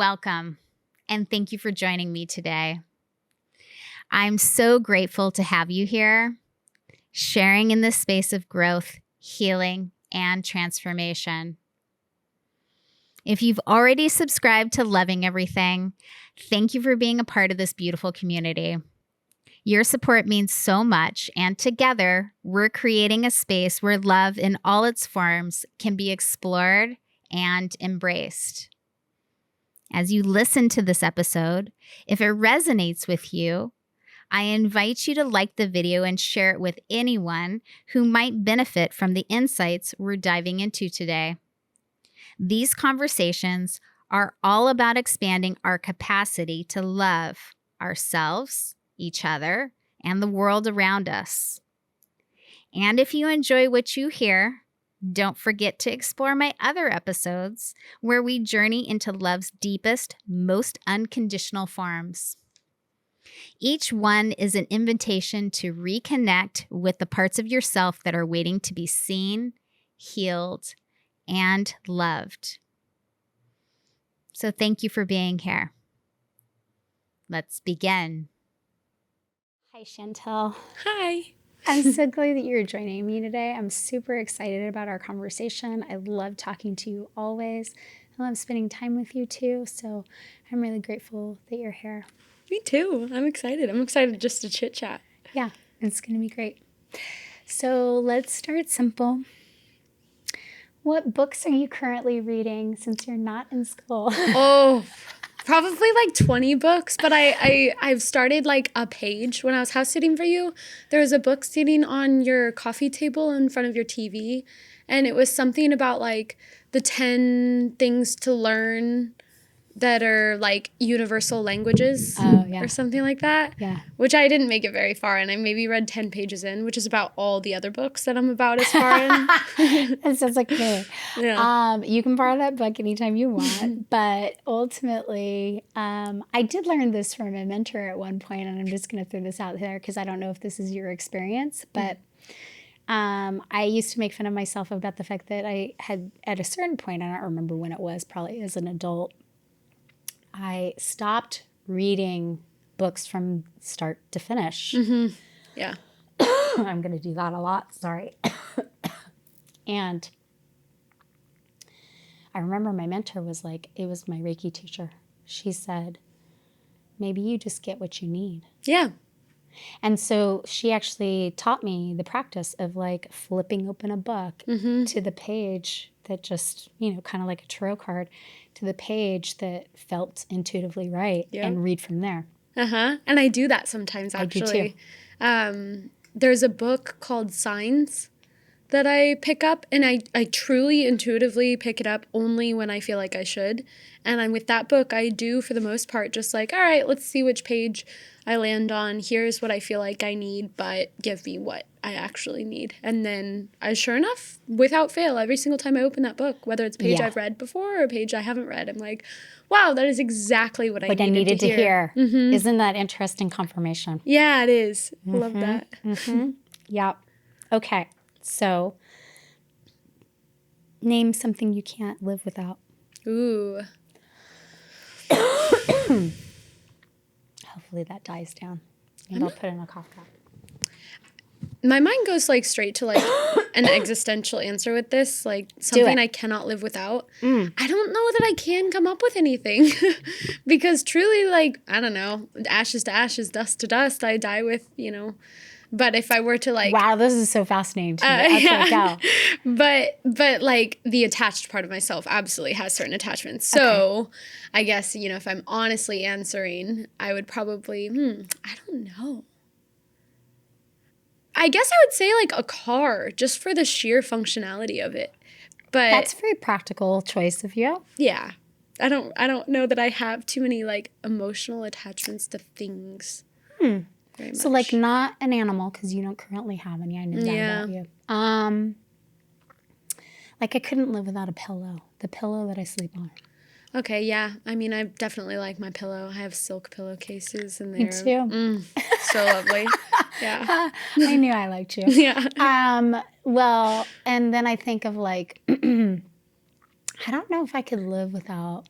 welcome, and thank you for joining me today. I'm so grateful to have you here, sharing in this space of growth, healing, and transformation. If you've already subscribed to Loving Everything, thank you for being a part of this beautiful community. Your support means so much, and together, we're creating a space where love in all its forms can be explored and embraced. As you listen to this episode, if it resonates with you, I invite you to like the video and share it with anyone who might benefit from the insights we're diving into today. These conversations are all about expanding our capacity to love ourselves, each other, and the world around us. And if you enjoy what you hear, don't forget to explore my other episodes where we journey into love's deepest, most unconditional forms. Each one is an invitation to reconnect with the parts of yourself that are waiting to be seen, healed, and loved. So thank you for being here. Let's begin. Hi, Chantal. Hi. I'm so glad that you're joining me today. I'm super excited about our conversation. I love talking to you always. I love spending time with you too. So I'm really grateful that you're here. Me too. I'm excited. I'm excited just to chit chat. Yeah, it's going to be great. So let's start simple. What books are you currently reading since you're not in school? Oh, probably like 20 books, but I've started like a page. When I was house sitting for you, there was a book sitting on your coffee table in front of your TV, and it was something about like the 10 things to learn that are like universal languages or something like that. Yeah. Which I didn't make it very far, and I maybe read 10 pages in, which is about all the other books that I'm about as far in. It sounds like me. Yeah. You can borrow that book anytime you want, but ultimately, I did learn this from a mentor at one point, and I'm just going to throw this out there because I don't know if this is your experience, but I used to make fun of myself about the fact that I had, at a certain point, I don't remember when it was, probably as an adult, I stopped reading books from start to finish. Mm-hmm. Yeah. I'm going to do that a lot. Sorry. And I remember my mentor was like, it was my Reiki teacher. She said, maybe you just get what you need. Yeah. And so she actually taught me the practice of like flipping open a book to the page that just, kind of like a tarot card, to the page that felt intuitively right and read from there. Uh-huh. And I do that sometimes, actually. I do too. There's a book called Signs that I pick up, and I truly intuitively pick it up only when I feel like I should. And with that book, I do, for the most part, just like, all right, let's see which page I land on. Here's what I feel like I need, but give me what I actually need. And then, sure enough, without fail, every single time I open that book, whether it's a page I've read before or a page I haven't read, I'm like, wow, that is exactly what I needed to hear. Mm-hmm. Isn't that interesting confirmation? Yeah, it is. Mm-hmm. Love that. Mm-hmm. Yeah. Okay. So, name something you can't live without. Ooh. Hopefully that dies down. And I'll put it in a cough drop. My mind goes like straight to like an existential answer with this, like something I cannot live without. I don't know that I can come up with anything because truly, like, I don't know, ashes to ashes, dust to dust, I die with, But if I were to like... Wow, this is so fascinating to me. Okay, go. But like the attached part of myself absolutely has certain attachments. So I guess, if I'm honestly answering, I would probably, I don't know. I guess I would say like a car, just for the sheer functionality of it. But that's a very practical choice of you. Yeah. I don't know that I have too many like emotional attachments to things. So like not an animal, because you don't currently have any. I know that about you. Like I couldn't live without a pillow. The pillow that I sleep on. Okay, yeah. I mean, I definitely like my pillow. I have silk pillowcases, and Me they're too. So lovely. Yeah. I knew I liked you. Yeah. Well, and then I think of like, I don't know if I could live without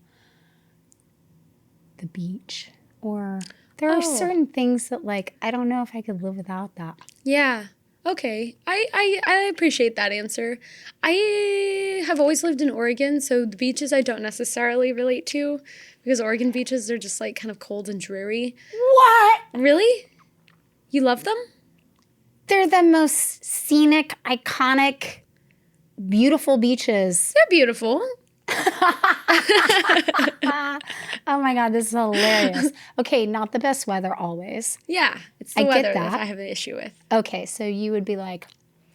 the beach, or there are certain things that, like, I don't know if I could live without that. Yeah. Okay. I appreciate that answer. I have always lived in Oregon, so the beaches I don't necessarily relate to because Oregon beaches are just like kind of cold and dreary. What? Really? You love them? They're the most scenic, iconic, beautiful beaches. They're beautiful. Oh my God, this is hilarious. Okay, not the best weather always. Yeah, it's the I weather get that. I have an issue with. Okay, so you would be like,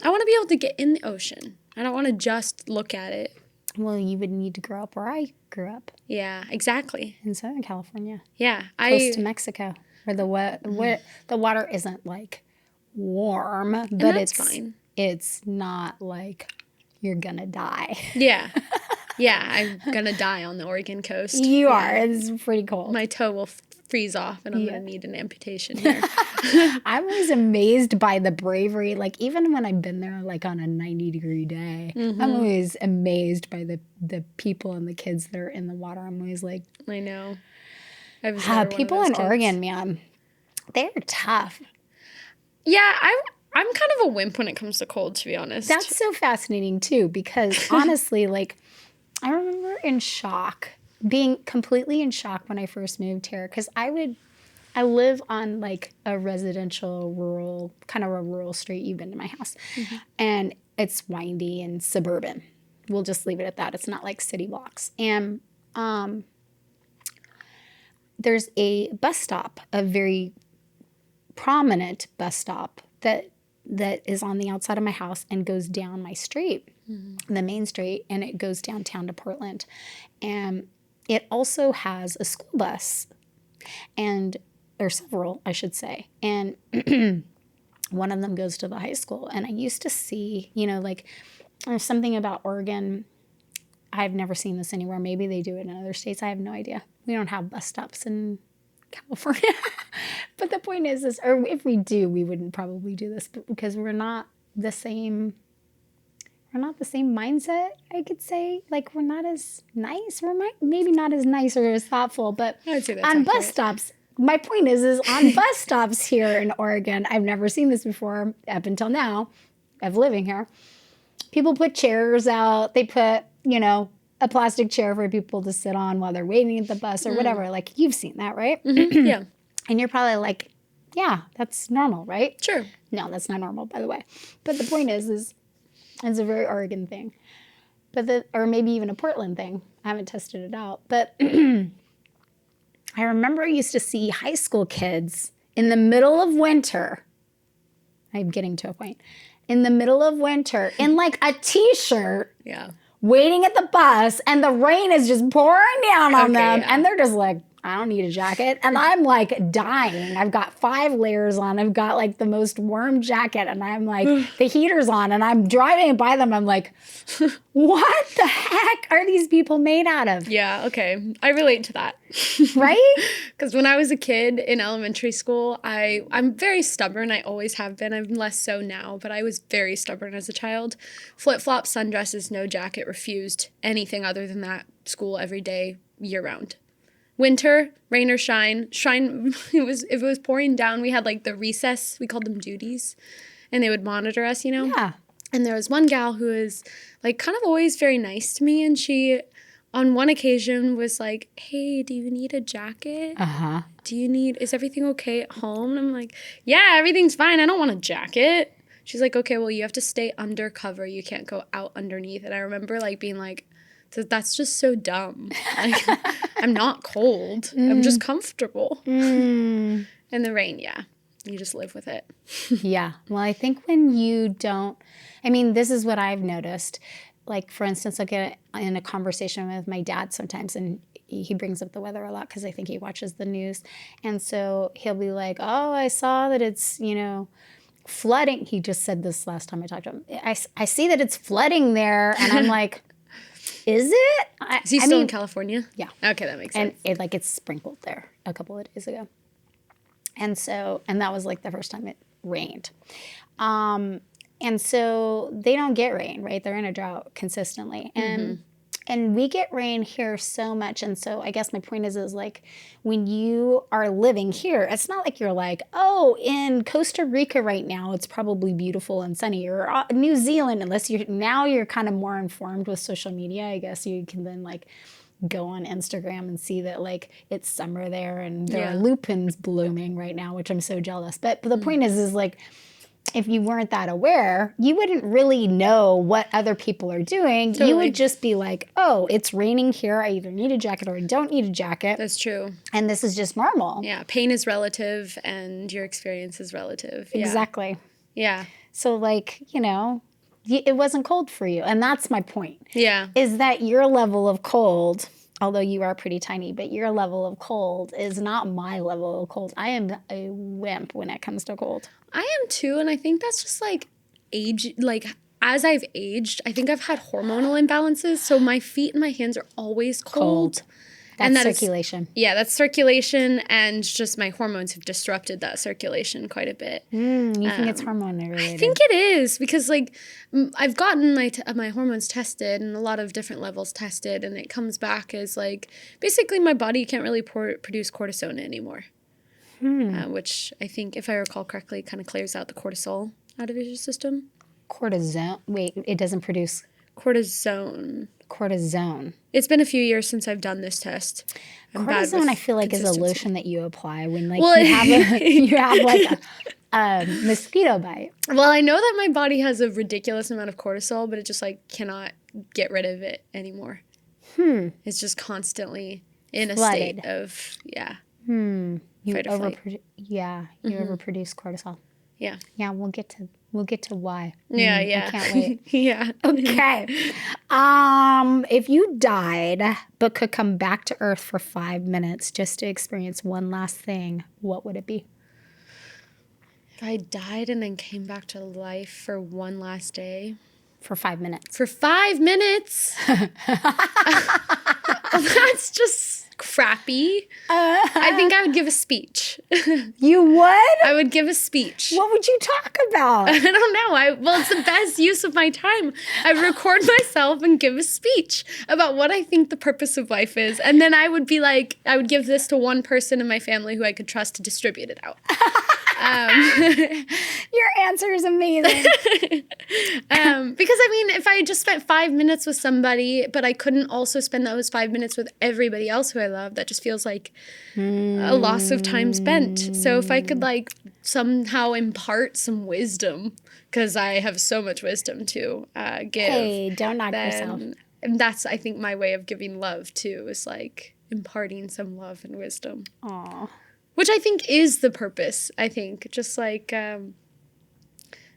I want to be able to get in the ocean. I don't want to just look at it. well, you would need to grow up where I grew up Yeah, exactly. in Southern California, Yeah, close to Mexico, where the water isn't like warm, but that's fine. It's not like you're gonna die. Yeah. Yeah, I'm going to die on the Oregon coast. You are. It's pretty cold. My toe will freeze off and I'm going to need an amputation here. I'm always amazed by the bravery. Like, even when I've been there, like, on a 90-degree day, I'm always amazed by the people and the kids that are in the water. I'm always like, I know. I was people in Oregon, man, they're tough. Yeah, I'm kind of a wimp when it comes to cold, to be honest. That's so fascinating, too, because honestly, like, I remember being completely in shock when I first moved here, because I live on like a residential rural, kind of a rural street. You've been to my house. And it's windy and suburban. We'll just leave it at that. It's not like city blocks. And there's a bus stop, a very prominent bus stop that is on the outside of my house and goes down my street. The main street, and it goes downtown to Portland. And it also has a school bus, or several, I should say. And one of them goes to the high school. And I used to see, like, there's something about Oregon. I've never seen this anywhere. Maybe they do it in other states. I have no idea. We don't have bus stops in California. But the point is, or if we do, we wouldn't probably do this, but because we're not the same mindset, I could say. Like, we're not as nice. We're maybe not as nice or as thoughtful, but I would say that's on accurate. bus stops, my point is on bus stops here in Oregon, I've never seen this before up until now of living here. People put chairs out. They put, a plastic chair for people to sit on while they're waiting at the bus or whatever. Like, you've seen that, right? Yeah. And you're probably like, yeah, that's normal, right? Sure. No, that's not normal, by the way. But the point is it's a very Oregon thing. Or maybe even a Portland thing. I haven't tested it out. But I remember I used to see high school kids in the middle of winter. I'm getting to a point. In the middle of winter, in like a t-shirt. Yeah. Waiting at the bus, and the rain is just pouring down on them. Yeah. And they're just like, I don't need a jacket. And I'm like dying. I've got 5 layers on. I've got like the most warm jacket. And I'm like, the heater's on. And I'm driving by them. I'm like, what the heck are these people made out of? Yeah, okay. I relate to that. Right? Because when I was a kid in elementary school, I'm very stubborn. I always have been. I'm less so now, but I was very stubborn as a child. Flip-flops, sundresses, no jacket, refused anything other than that. School every day, year-round. Winter, rain or shine, if it was pouring down, we had like the recess, we called them duties, and they would monitor us, Yeah. And there was one gal who was like kind of always very nice to me, and she on one occasion was like, hey, do you need a jacket? Uh-huh. Is everything okay at home? And I'm like, yeah, everything's fine. I don't want a jacket. She's like, okay, well, you have to stay undercover. You can't go out underneath. And I remember like being like, that's just so dumb. Like, I'm not cold. I'm just comfortable. And the rain, yeah. You just live with it. Yeah. Well, I think when you don't, this is what I've noticed. Like, for instance, I'll get in a conversation with my dad sometimes, and he brings up the weather a lot because I think he watches the news. And so he'll be like, oh, I saw that it's, flooding. He just said this last time I talked to him. I see that it's flooding there. And I'm like, is it? Is he still in California? Yeah. Okay, that makes sense. And it's sprinkled there a couple of days ago. And that was like the first time it rained. And so they don't get rain, right? They're in a drought consistently. And And we get rain here so much. And so I guess my point is like when you are living here, it's not like you're like, oh, in Costa Rica right now, it's probably beautiful and sunny, or New Zealand, unless you're kind of more informed with social media. I guess you can then like go on Instagram and see that like it's summer there and there are lupins blooming right now, which I'm so jealous. But the point is like, if you weren't that aware, you wouldn't really know what other people are doing. Totally. You would just be like, oh, it's raining here. I either need a jacket or I don't need a jacket. That's true. And this is just normal. Yeah. Pain is relative and your experience is relative. Exactly. Yeah. So like, it wasn't cold for you. And that's my point. Yeah. Is that your level of cold, although you are pretty tiny, but your level of cold is not my level of cold. I am a wimp when it comes to cold. I am too, and I think that's just like age. Like as I've aged, I think I've had hormonal imbalances, so my feet and my hands are always cold. That's circulation. That's circulation, and just my hormones have disrupted that circulation quite a bit. You think it's hormone related? I think it is because like I've gotten my hormones tested and a lot of different levels tested, and it comes back as like basically my body can't really produce cortisone anymore. Which I think, if I recall correctly, kind of clears out the cortisol out of your system. Cortisone? Wait, it doesn't produce... Cortisone. It's been a few years since I've done this test. Cortisone, I feel like, is a lotion that you apply when like you have like a mosquito bite. Well, I know that my body has a ridiculous amount of cortisol, but it just like cannot get rid of it anymore. It's just constantly in a state of You overproduce cortisol. Yeah. Yeah, we'll get to why. Yeah. I can't wait. Yeah. Okay. If you died but could come back to Earth for 5 minutes just to experience one last thing, what would it be? If I died and then came back to life for one last day. For 5 minutes. For 5 minutes? That's just crappy. I think I would give a speech. You would? I would give a speech. What would you talk about? I don't know. Well, it's the best use of my time. I record myself and give a speech about what I think the purpose of life is. And then I would be like, I would give this to one person in my family who I could trust to distribute it out. Your answer is amazing. Because I mean, if I just spent 5 minutes with somebody, but I couldn't also spend those 5 minutes with everybody else who I love, that just feels like a loss of time spent. So if I could like somehow impart some wisdom, because I have so much wisdom to give. Hey, don't knock yourself. And that's, I think, my way of giving love too, is like imparting some love and wisdom. Aww. Which I think is the purpose, I think. Just like, I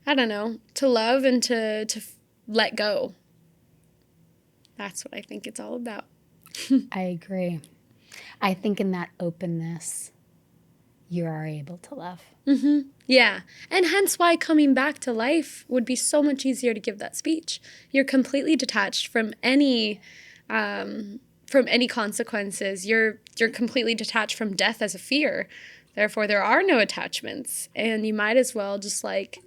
don't know, to love and to let go. That's what I think it's all about. I agree. I think in that openness, you are able to love. Mm-hmm. Yeah. And hence why coming back to life would be so much easier to give that speech. You're completely detached from any consequences. You're completely detached from death as a fear. Therefore, there are no attachments. And you might as well just like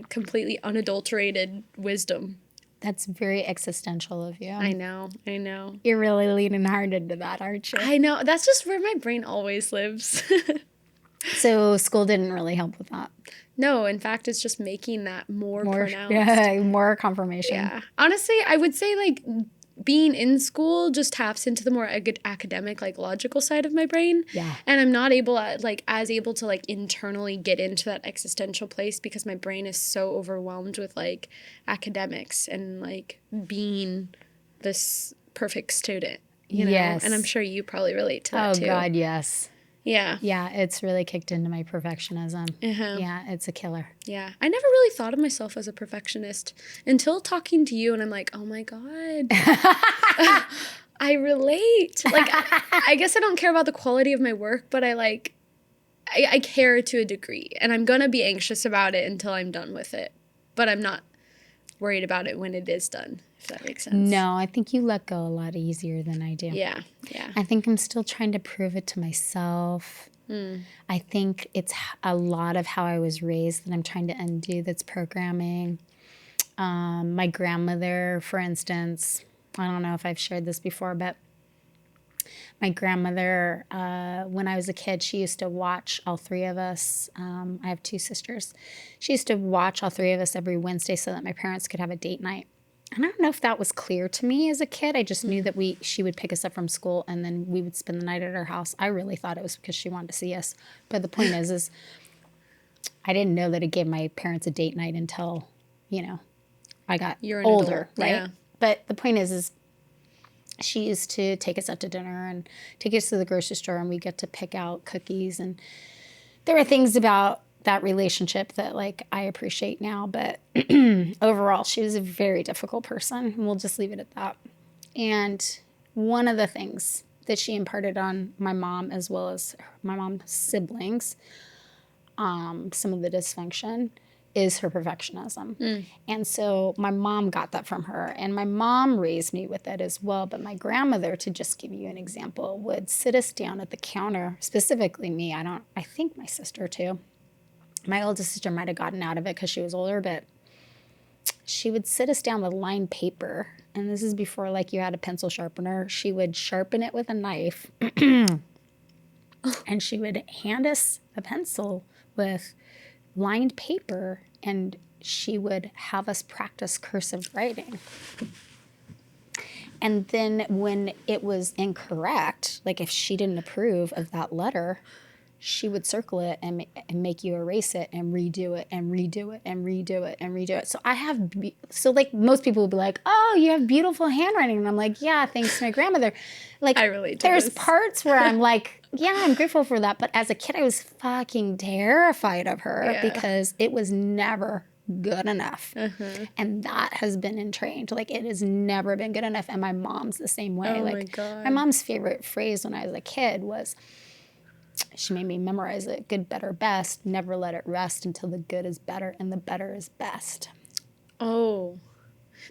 completely unadulterated wisdom. That's very existential of you. I know. You're really leaning hard into that, aren't you? I know. That's just where my brain always lives. So school didn't really help with that? No, in fact, it's just making that more pronounced. Yeah, more confirmation. Yeah. Honestly, I would say like being in school just taps into the more academic, like logical side of my brain. Yeah. And I'm not able to internally get into that existential place because my brain is so overwhelmed with like academics and like being this perfect student, you know? Yes. And I'm sure you probably relate to that too. Oh God, yes. Yeah. Yeah, it's really kicked into my perfectionism. Uh-huh. Yeah, it's a killer. Yeah. I never really thought of myself as a perfectionist until talking to you, and I'm like, oh my God. I relate. Like, I guess I don't care about the quality of my work, but I care to a degree, and I'm going to be anxious about it until I'm done with it. But I'm not worried about it when it is done, if that makes sense. No, I think you let go a lot easier than I do. Yeah. I think I'm still trying to prove it to myself. I think it's a lot of how I was raised that I'm trying to undo that's programming. My grandmother, for instance, I don't know if I've shared this before, but my grandmother, when I was a kid, she used to watch all three of us. I have two sisters. She used to watch all three of us every Wednesday so that my parents could have a date night. And I don't know if that was clear to me as a kid. I just knew that she would pick us up from school and then we would spend the night at her house. I really thought it was because she wanted to see us. But the point is I didn't know that it gave my parents a date night until, I got You're an older, adult. right? Yeah. But the point is she used to take us out to dinner and take us to the grocery store, and we get to pick out cookies. And there are things about that relationship that like I appreciate now, but overall she was a very difficult person, and we'll just leave it at that. And one of the things that she imparted on my mom as well as my mom's siblings, some of the dysfunction, is her perfectionism. And so my mom got that from her, and my mom raised me with that as well. But my grandmother, to just give you an example, would sit us down at the counter, specifically me. I think my sister too. My oldest sister might have gotten out of it because she was older, but she would sit us down with lined paper. And this is before like you had a pencil sharpener. She would sharpen it with a knife and she would hand us a pencil with lined paper, and she would have us practice cursive writing. And then when it was incorrect, like if she didn't approve of that letter, she would circle it and make you erase it and redo it and redo it and redo it and redo it. So like most people would be like, oh, you have beautiful handwriting. And I'm like, yeah, thanks to my grandmother. Like I relate to there's this. parts where I'm like, yeah, I'm grateful for that. But as a kid, I was fucking terrified of her because it was never good enough. And that has been entrained. Like it has never been good enough. And my mom's the same way. Oh like my God. my mom's favorite phrase when I was a kid was, she made me memorize it: good, better, best. Never let it rest until the good is better and the better is best. Oh,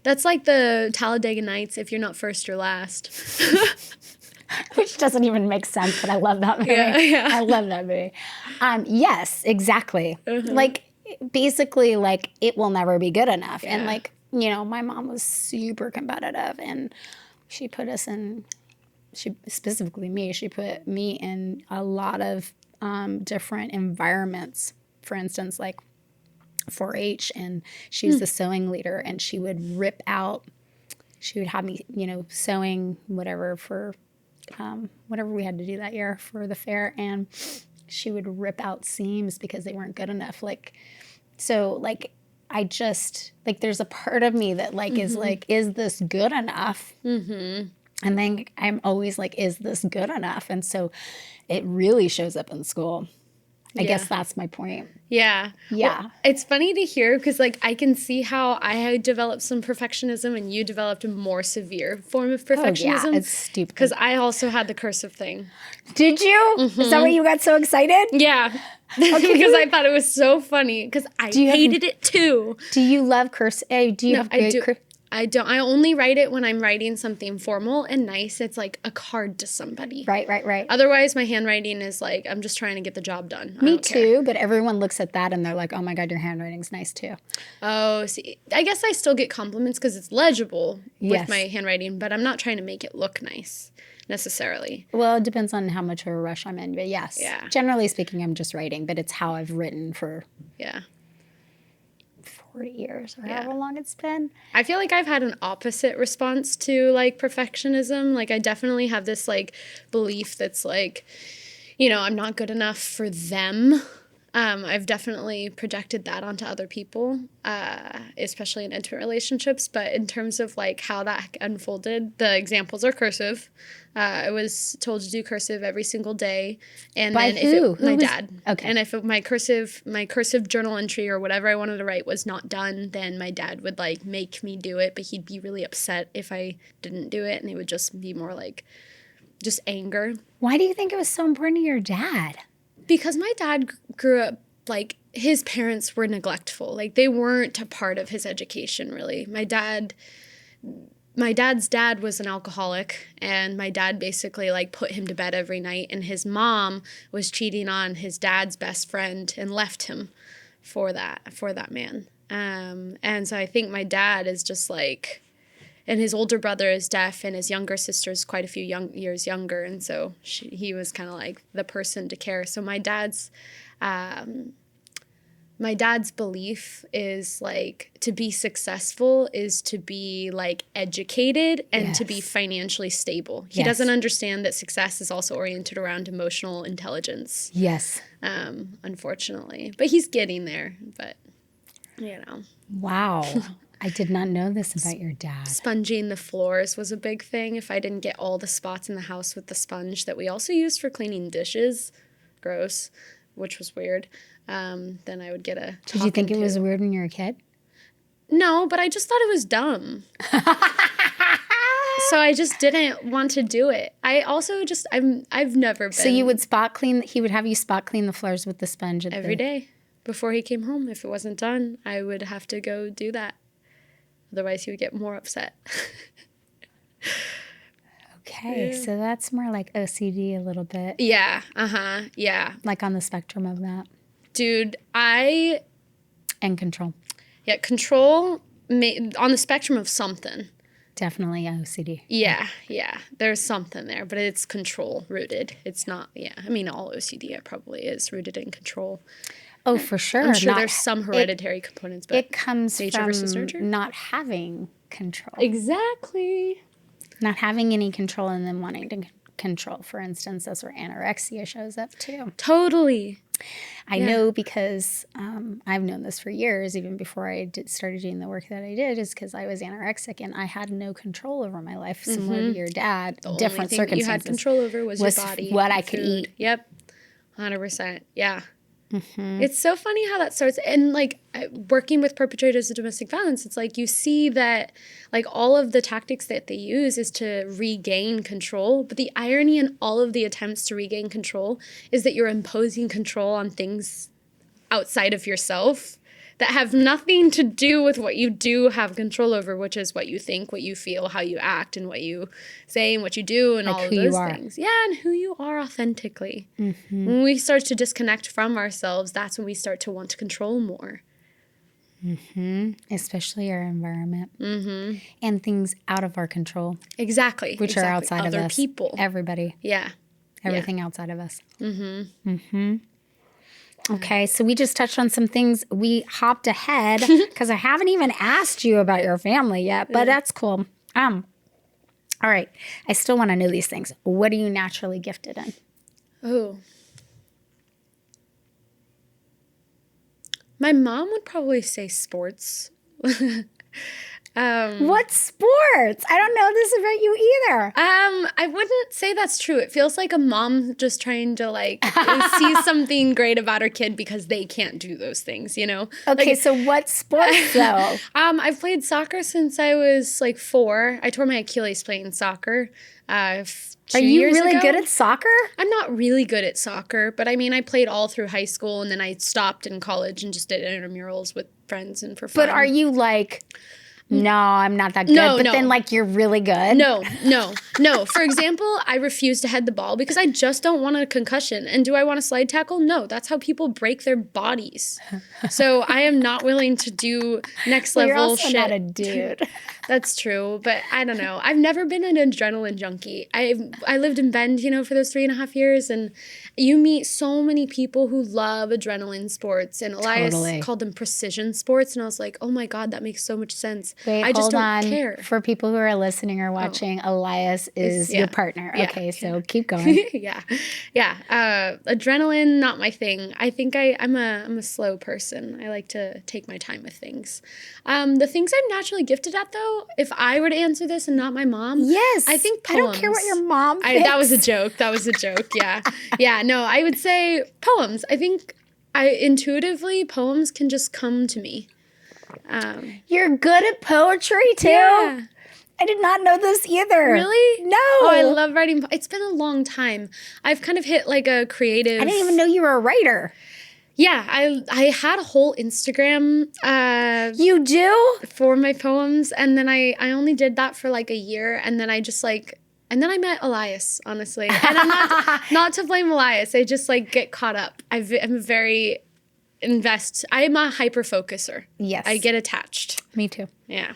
that's like the Talladega Nights. If you're not first, you're last. Which doesn't even make sense, but I love that movie. Yeah. I love that movie. Yes, exactly. Like basically, like it will never be good enough. And like, my mom was super competitive, and she put us in. She specifically me. She put me in a lot of different environments. For instance, like 4-H, and she was the sewing leader, and she would rip out. She would have me, sewing whatever for whatever we had to do that year for the fair, and she would rip out seams because they weren't good enough. Like, so like I just like there's a part of me that like is like, is this good enough? And then I'm always like, is this good enough? And so it really shows up in school. I guess that's my point. Yeah. Yeah. Well, it's funny to hear because, like, I can see how I had developed some perfectionism and you developed a more severe form of perfectionism. Oh, yeah. It's stupid. Because I also had the cursive thing. Did you? Is that why you got so excited? Yeah. Because I thought it was so funny because I hated it too. Do you love cursive? Do you have great cursive? I don't. I only write it when I'm writing something formal and nice. It's like a card to somebody. Right. Otherwise, my handwriting is like, I'm just trying to get the job done. Me too, but everyone looks at that and they're like, oh my God, your handwriting's nice too. Oh, see, I guess I still get compliments because it's legible with my handwriting, but I'm not trying to make it look nice necessarily. Well, it depends on how much of a rush I'm in, but yes. Yeah. Generally speaking, I'm just writing, but it's how I've written for 40 years or however long it's been. I feel like I've had an opposite response to like perfectionism. Like I definitely have this like belief that's like, I'm not good enough for them. I've definitely projected that onto other people, especially in intimate relationships. But in terms of like how that unfolded, the examples are cursive. I was told to do cursive every single day, and by then who? My dad. Okay. And if my cursive journal entry or whatever I wanted to write was not done, then my dad would like make me do it. But he'd be really upset if I didn't do it, and it would just be more like just anger. Why do you think it was so important to your dad? Because my dad grew up, like, his parents were neglectful. Like, they weren't a part of his education, really. My dad's dad was an alcoholic, and my dad basically, like, put him to bed every night. And his mom was cheating on his dad's best friend and left him for that man. And so I think my dad is just, like, and his older brother is deaf, and his younger sister is quite a few years younger, and so he was kind of like the person to care. So my dad's belief is like to be successful is to be like educated and to be financially stable. He doesn't understand that success is also oriented around emotional intelligence. Yes. Unfortunately. But he's getting there. But, you know. Wow. I did not know this about your dad. Sponging the floors was a big thing. If I didn't get all the spots in the house with the sponge that we also used for cleaning dishes, gross, which was weird, then I would get a Did you think it was weird when you were a kid? No, but I just thought it was dumb. So I just didn't want to do it. I also just, I've never been. So you would spot clean, he would have you spot clean the floors with the sponge every day before he came home. If it wasn't done, I would have to go do that. Otherwise, he would get more upset. Okay, so that's more like OCD a little bit. Yeah, yeah. Like on the spectrum of that. Dude, And control. Yeah, control on the spectrum of something. Definitely OCD. Yeah. There's something there, but it's control rooted. It's not, I mean, all OCD probably is rooted in control. Oh, for sure. I'm sure there's some hereditary components, but it comes nature versus from nurture. not having control. Exactly. Not having any control and then wanting to control. For instance, that's where anorexia shows up too. Totally. I know because I've known this for years, even before I started doing the work that I did, is because I was anorexic and I had no control over my life, similar to your dad. The different only thing circumstances. you had control over was your body. What I could eat. Yep. 100%. Yeah. It's so funny how that starts. And like working with perpetrators of domestic violence, it's like you see that like all of the tactics that they use is to regain control. But the irony in all of the attempts to regain control is that you're imposing control on things outside of yourself that have nothing to do with what you do have control over, which is what you think, what you feel, how you act, and what you say and what you do, and like all of those things. Yeah, and who you are authentically. When we start to disconnect from ourselves, that's when we start to want to control more. Especially our environment. And things out of our control. Exactly. Which are outside of us. Other people. Everybody. Yeah. Everything outside of us. Okay, so we just touched on some things. We hopped ahead because I haven't even asked you about your family yet, but that's cool. All right, I still want to know these things. What are you naturally gifted in? Oh. My mom would probably say sports. What sports? I don't know this about you either. I wouldn't say that's true. It feels like a mom just trying to like see something great about her kid because they can't do those things, you know? Okay, like, so what sports though? I've played soccer since I was like 4. I tore my Achilles playing soccer. Are you really good at soccer? I'm not really good at soccer, but I mean, I played all through high school and then I stopped in college and just did intramurals with friends and for fun. But are you like... No, I'm not that good. But then, like, you're really good? No. For example, I refuse to head the ball because I just don't want a concussion. And do I want to slide tackle? No, that's how people break their bodies. So I am not willing to do next level you're also shit. Not a dude. That's true, but I don't know. I've never been an adrenaline junkie. I lived in Bend, for those 3.5 years, and you meet so many people who love adrenaline sports, and Elias called them precision sports, and I was like, oh my God, that makes so much sense. Wait, I just hold on. don't care. For people who are listening or watching, Elias is your partner. Okay, so keep going. Yeah. Adrenaline, not my thing. I think I'm a slow person. I like to take my time with things. The things I'm naturally gifted at, though, if I were to answer this and not my mom, yes, I think poems. I don't care what your mom thinks. That was a joke. Yeah. No, I would say poems. I think intuitively poems can just come to me. You're good at poetry too? Yeah. I did not know this either. Really? No. Oh, I love writing. It's been a long time. I've kind of hit like a creative. I didn't even know you were a writer. Yeah, I had a whole Instagram. You do? For my poems, and then I only did that for like a year, and then I just like, and then I met Elias, honestly. And I'm not to blame Elias. I just like get caught up. I'm very invest. I'm a hyper focuser. Yes. I get attached. Me too. Yeah.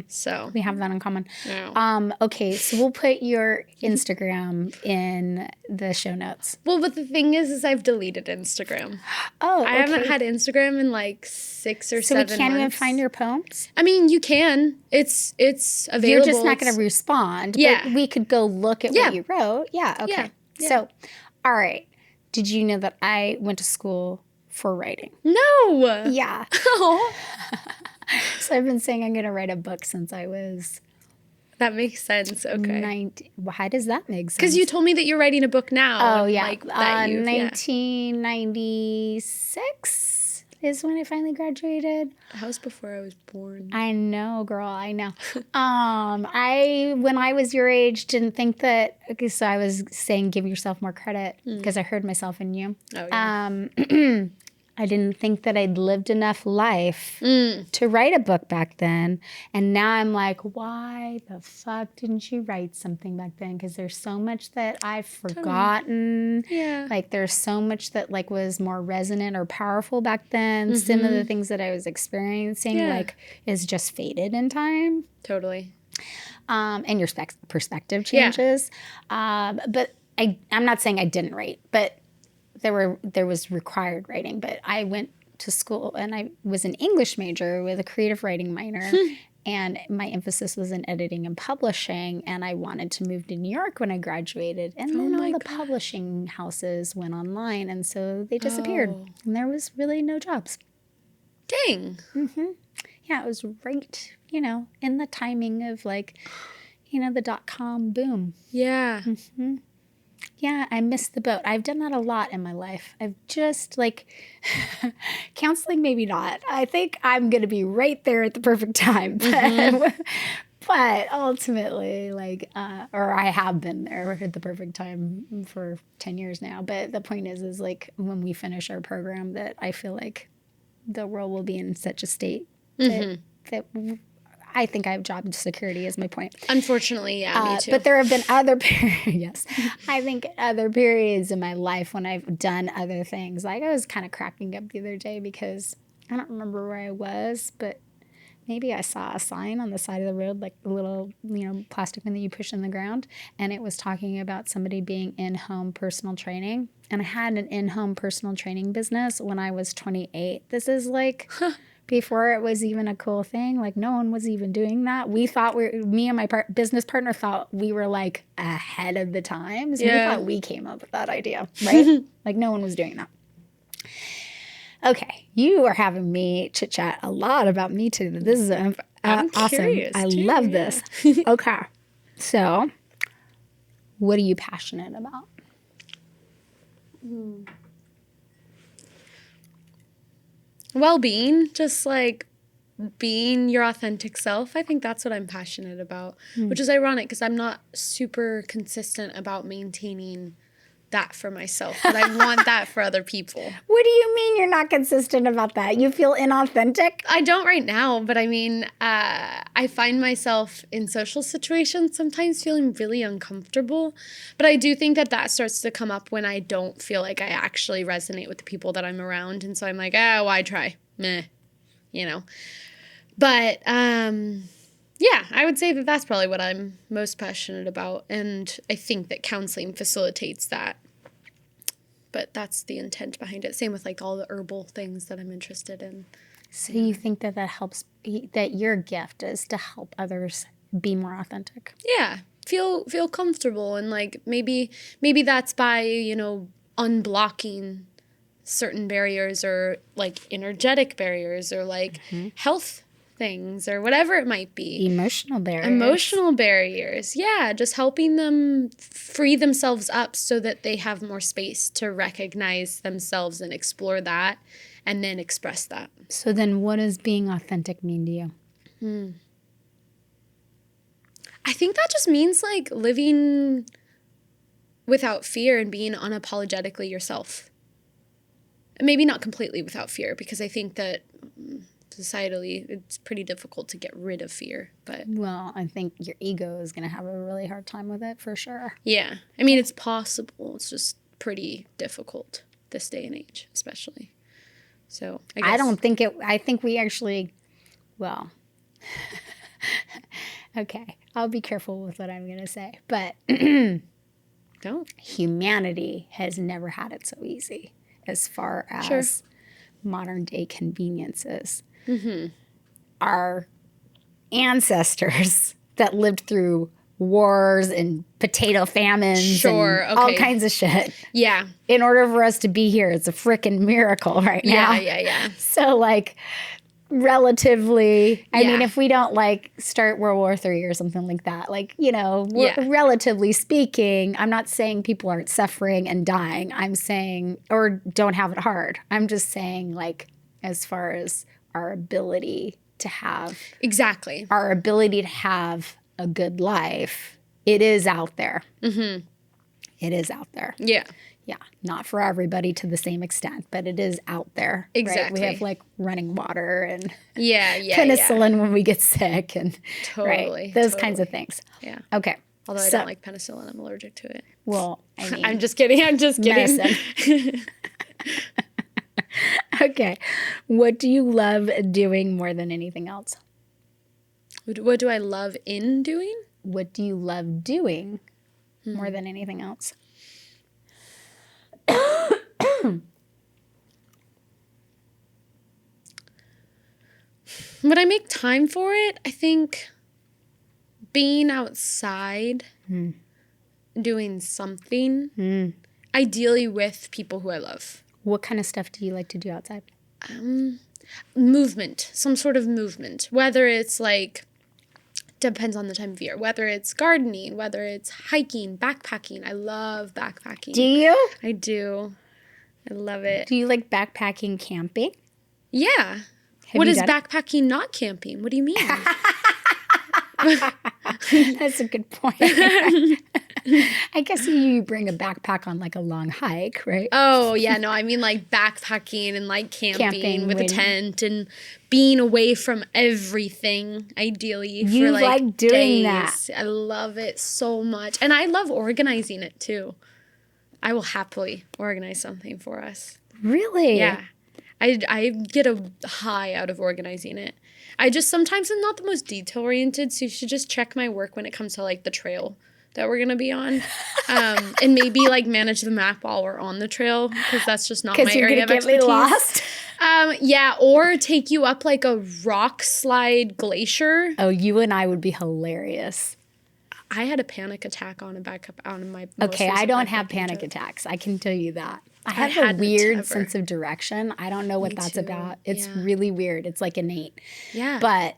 So We have that in common. Yeah. Okay, so we'll put your Instagram in the show notes. Well, but the thing is I've deleted Instagram. Oh, okay. I haven't had Instagram in like 6 or 7 months. So we can't even find your poems? I mean, you can. It's available. You're just not going to respond. Yeah. But we could go look at what you wrote. Yeah, okay. Yeah. So, all right. Did you know that I went to school for writing? No. Yeah. Oh. So I've been saying I'm going to write a book since I was That makes sense. Okay. 19. Why does that make sense? Because you told me that you're writing a book now. Oh, and, yeah. Like, that 1996 is when I finally graduated. That was before I was born. I know, girl. I know. When I was your age, didn't think that. Okay, so I was saying, give yourself more credit because I heard myself in you. Oh, yeah. I didn't think that I'd lived enough life to write a book back then. And now I'm like, why the fuck didn't you write something back then? Because there's so much that I've forgotten. Yeah. Like there's so much that like was more resonant or powerful back then. Some of the things that I was experiencing like is just faded in time. Totally. And your perspective changes. But I'm not saying I didn't write, but there was required writing, but I went to school and I was an English major with a creative writing minor and my emphasis was in editing and publishing, and I wanted to move to New York when I graduated, and then all the publishing houses went online and so they disappeared and there was really no jobs. Dang. Yeah, it was right, in the timing of like, the .com boom. Yeah. Yeah, I missed the boat. I've done that a lot in my life. I've just counseling, maybe not. I think I'm going to be right there at the perfect time. But ultimately, or I have been there at the perfect time for 10 years now. But the point is like when we finish our program that I feel like the world will be in such a state that I think I have job security is my point. Unfortunately, yeah, me too. But there have been other periods, I think other periods in my life when I've done other things. Like I was kind of cracking up the other day because I don't remember where I was, but maybe I saw a sign on the side of the road, like a little, plastic one that you push in the ground. And it was talking about somebody being in-home personal training. And I had an in-home personal training business when I was 28. This is like... Before it was even a cool thing, like no one was even doing that. We thought me and my business partner thought we were like ahead of the times. Yeah. We thought we came up with that idea, right? Like no one was doing that. Okay, you are having me chit chat a lot about me today. This is awesome. I love this. Okay, so what are you passionate about? Well-being, just like being your authentic self. I think that's what I'm passionate about, which is ironic because I'm not super consistent about maintaining that for myself, but I want that for other people. What do you mean you're not consistent about that? You feel inauthentic? I don't right now, but I mean, I find myself in social situations sometimes feeling really uncomfortable, but I do think that starts to come up when I don't feel like I actually resonate with the people that I'm around, and so I'm like, why try? Meh, But, yeah, I would say that that's probably what I'm most passionate about, and I think that counseling facilitates that. But that's the intent behind it. Same with like all the herbal things that I'm interested in. So you think that helps, that your gift is to help others be more authentic? Yeah, feel comfortable, and like maybe that's by, unblocking certain barriers or like energetic barriers or like health things or whatever it might be. Emotional barriers. Yeah, just helping them free themselves up so that they have more space to recognize themselves and explore that and then express that. So then what does being authentic mean to you? I think that just means like living without fear and being unapologetically yourself. Maybe not completely without fear, because I think that societally it's pretty difficult to get rid of fear. But well, I think your ego is going to have a really hard time with it for sure. Yeah. I mean, it's possible. It's just pretty difficult this day and age, especially. So I guess. I don't think it, I think we actually, well, okay, I'll be careful with what I'm going to say. But Don't. humanity has never had it so easy as far as modern day conveniences. Our ancestors that lived through wars and potato famines and all kinds of shit. Yeah. In order for us to be here, it's a freaking miracle right now. Yeah. So, like, relatively, I mean, if we don't, like, start World War III or something like that, like, you know, relatively speaking, I'm not saying people aren't suffering and dying. I'm saying, or don't have it hard. I'm just saying, like, as far as our ability to have. Exactly. Our ability to have a good life, it is out there. It is out there. Yeah. Yeah, not for everybody to the same extent, but it is out there. Exactly. Right? We have like running water and penicillin when we get sick and those kinds of things. Yeah. Okay. Although I don't like penicillin, I'm allergic to it. Well, I mean, I'm just kidding. medicine. Okay. What do you love doing more than anything else? What do I love in doing? What do you love doing more than anything else? When I make time for it, I think being outside, doing something, ideally with people who I love. What kind of stuff do you like to do outside? Movement, some sort of movement, whether it's like, depends on the time of year, whether it's gardening, whether it's hiking, backpacking. I love backpacking. Do you? I do. I love it. Do you like backpacking camping? Yeah. What is backpacking not camping? What do you mean? That's a good point. I guess you bring a backpack on like a long hike, right? Oh, yeah. No, I mean like backpacking and like camping with a tent and being away from everything, ideally. You for like doing days. that. I love it so much. And I love organizing it too. I will happily organize something for us. Really? Yeah. I get a high out of organizing it. I just sometimes am not the most detail oriented, so you should just check my work when it comes to like the trail that we're gonna be on, and maybe like manage the map while we're on the trail because that's just not my area of expertise. Because you're gonna get me lost. Yeah, or take you up like a rock slide glacier. Oh, you and I would be hilarious. I had a panic attack on my. Okay, I don't have panic attacks. I can tell you that. I have a weird sense of direction. I don't know what that's about. It's really weird. It's like innate. Yeah. But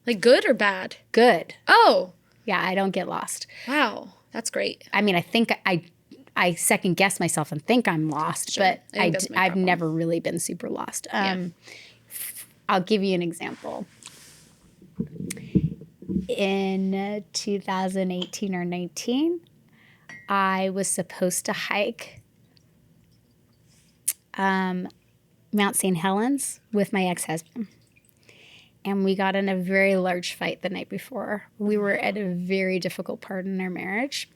like good or bad? Good. Oh. Yeah, I don't get lost. Wow, that's great. I mean, I think I second guess myself and think I'm lost, but I've never really been super lost. I'll give you an example. In 2018 or 19, I was supposed to hike Mount St. Helens with my ex-husband. And we got in a very large fight the night before. We were at a very difficult part in our marriage.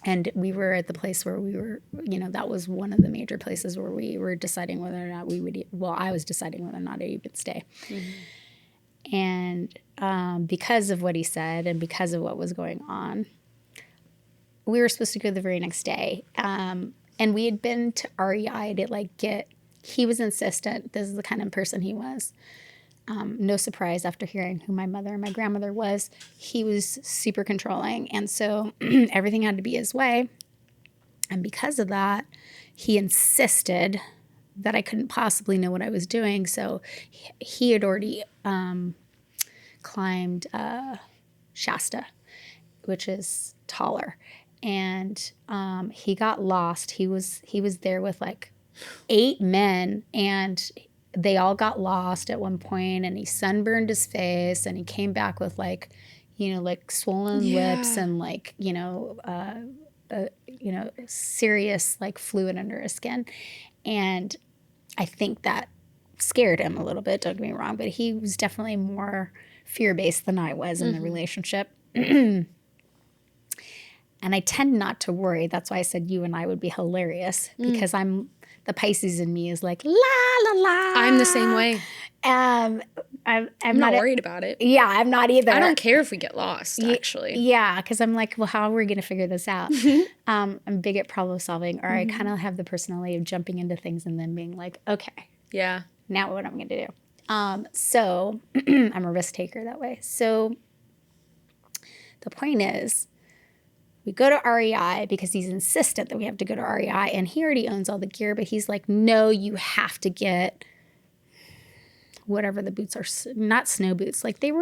And we were at the place where we were, you know, that was one of the major places where we were deciding whether or not we would, I was deciding whether or not I would stay. And because of what he said and because of what was going on, we were supposed to go the very next day. And we had been to REI to he was insistent. This is the kind of person he was. No surprise after hearing who my mother and my grandmother was. He was super controlling. And so everything had to be his way. And because of that, he insisted that I couldn't possibly know what I was doing. So he had already climbed Shasta, which is taller. And he got lost. He was there with like 8 men, and they all got lost at one point, and he sunburned his face, and he came back with like swollen lips and like, serious like fluid under his skin. And I think that scared him a little bit, don't get me wrong, but he was definitely more fear-based than I was in the relationship. And I tend not to worry. That's why I said you and I would be hilarious, because I'm the Pisces in me is like, la, la, la. I'm the same way. I'm not worried about it. Yeah, I'm not either. I don't care if we get lost, actually. Yeah, because I'm like, well, how are we going to figure this out? I'm big at problem solving, or I kind of have the personality of jumping into things and then being like, okay. Yeah. Now what am I going to do? So I'm a risk taker that way. So the point is, we go to REI because he's insistent that we have to go to REI, and he already owns all the gear, but he's like, no, you have to get whatever the boots are, not snow boots. Like they're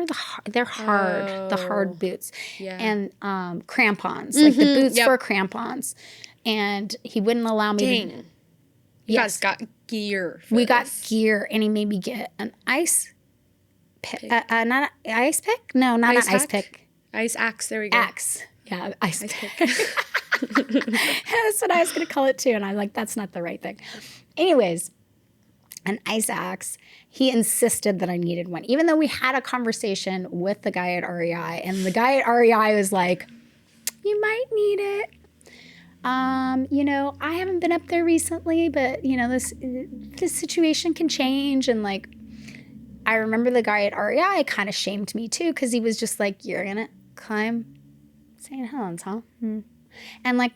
hard, the hard boots. Yeah. And crampons, like the boots for crampons. And he wouldn't allow me to. You guys got gear. We got gear, and he made me get an ice pick. Not an ice pick? No, not an ice pick. Ice axe. There we go. Axe. Yeah, ice pick. That's what I was going to call it too. And I'm like, that's not the right thing. Anyways, an ice axe. He insisted that I needed one, even though we had a conversation with the guy at REI. And the guy at REI was like, you might need it. I haven't been up there recently, but this situation can change. And like, I remember the guy at REI kind of shamed me too, because he was just like, you're gonna climb St. Helens, huh? And like,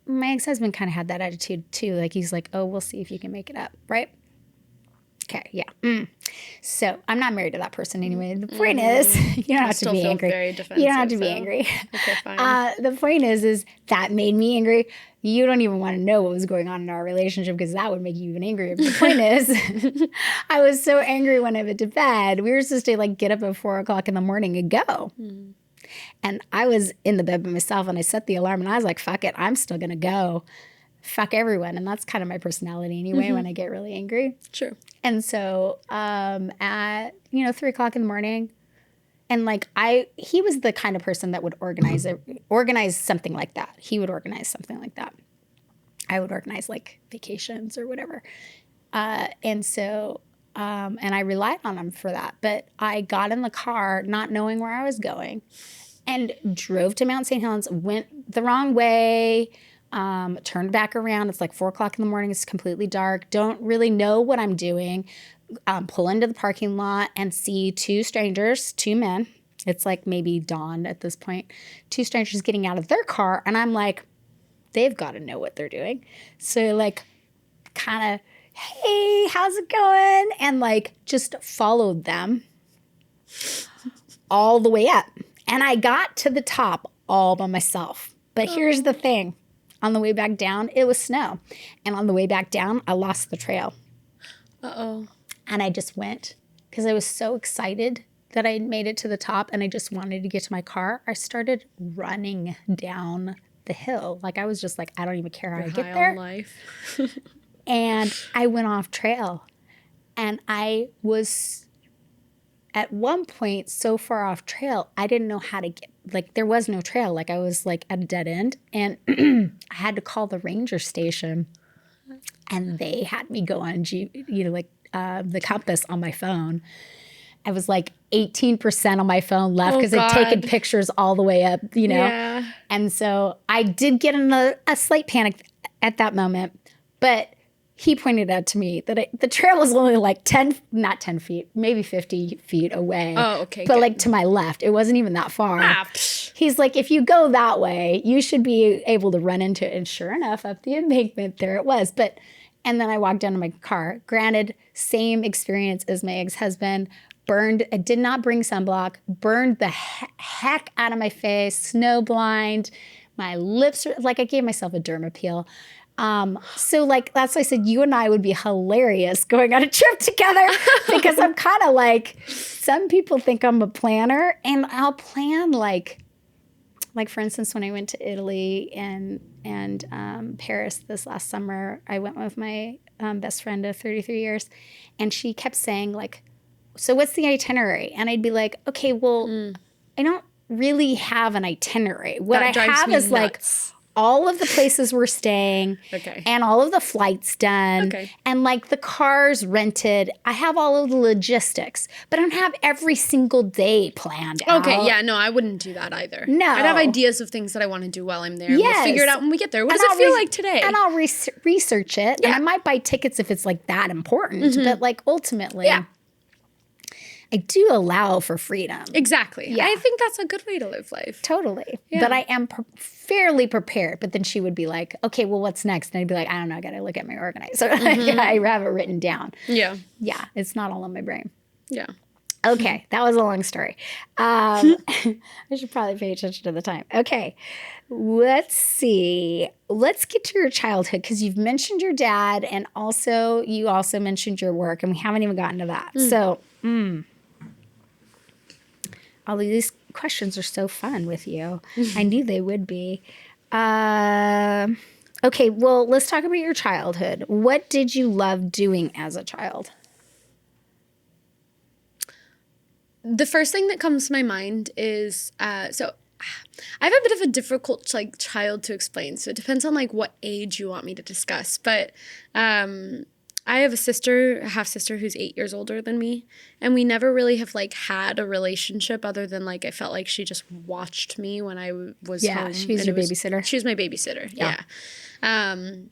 my ex-husband kind of had that attitude too. Like, he's like, oh, we'll see if you can make it up, right? Okay, yeah. So I'm not married to that person anyway. The point is, you don't have to be angry. You don't have to be angry. Okay, fine. The point is that made me angry. You don't even want to know what was going on in our relationship, because that would make you even angrier. But the point is, I was so angry when I went to bed. We were supposed to like get up at 4 o'clock in the morning and go. And I was in the bed by myself, and I set the alarm, and I was like, fuck it, I'm still going to go. Fuck everyone. And that's kind of my personality anyway, when I get really angry. True. And so at 3 o'clock in the morning, and like he was the kind of person that would organize something like that. He would organize something like that. I would organize like vacations or whatever. And I relied on him for that. But I got in the car not knowing where I was going and drove to Mount St. Helens, went the wrong way, turned back around. It's like 4 o'clock in the morning. It's completely dark. Don't really know what I'm doing. Pull into the parking lot and see two strangers, two men. It's like maybe dawn at this point. Two strangers getting out of their car. And I'm like, they've got to know what they're doing. So like kind of, hey, how's it going? And like just followed them all the way up. And I got to the top all by myself. But here's the thing. On the way back down, it was snow. And on the way back down, I lost the trail. Uh-oh. And I just went because I was so excited that I had made it to the top and I just wanted to get to my car. I started running down the hill. Like I was just like, I don't even care how I get there. Life. And I went off trail. And I was at one point so far off trail, I didn't know how to get, like there was no trail. Like I was like at a dead end, and I had to call the ranger station, and they had me go on the compass on my phone. I was like 18% on my phone left because I'd taken pictures all the way up, Yeah. And so I did get in a slight panic at that moment, but he pointed out to me that the trail was only like not 10 feet, maybe 50 feet away. Oh, okay. But like to my left, it wasn't even that far. He's like, if you go that way, you should be able to run into it. And sure enough, up the embankment, there it was. And then I walked down to my car. Granted, same experience as my ex-husband. Burned, I did not bring sunblock, burned the heck out of my face, snow blind. My lips, like I gave myself a derma peel. So like, that's why I said you and I would be hilarious going on a trip together because I'm kind of like, some people think I'm a planner, and I'll plan like for instance, when I went to Italy and Paris this last summer, I went with my best friend of 33 years, and she kept saying like, so what's the itinerary? And I'd be like, okay, well, I don't really have an itinerary. What I have is nuts. Like all of the places we're staying Okay. and all of the flights done Okay. and like the cars rented. I have all of the logistics, but I don't have every single day planned out. Okay, yeah, no, I wouldn't do that either. No. I'd have ideas of things that I want to do while I'm there. And we'll Yes. figure it out when we get there. What And does I'll it feel re- like today? And I'll research it. And Yeah. I might buy tickets if it's like that important. But like ultimately, Yeah. I do allow for freedom. Exactly. Yeah. I think that's a good way to live life. Totally. Yeah. But I am fairly prepared. But then she would be like, okay, well, what's next? And I'd be like, I don't know. I got to look at my organizer. I have it written down. Yeah. Yeah. It's not all in my brain. Yeah. Okay. That was a long story. I should probably pay attention to the time. Okay. Let's see. Let's get to your childhood because you've mentioned your dad and also you also mentioned your work and we haven't even gotten to that. So, all of these questions are so fun with you. I knew they would be. Okay, well, let's talk about your childhood. What did you love doing as a child? The first thing that comes to my mind is so I have a bit of a difficult like child to explain. So it depends on like what age you want me to discuss. But I have a half sister who's 8 years older than me, and we never really have like had a relationship other than like I felt like she just watched me when I was home. She was and your babysitter. She was my babysitter. Yeah. And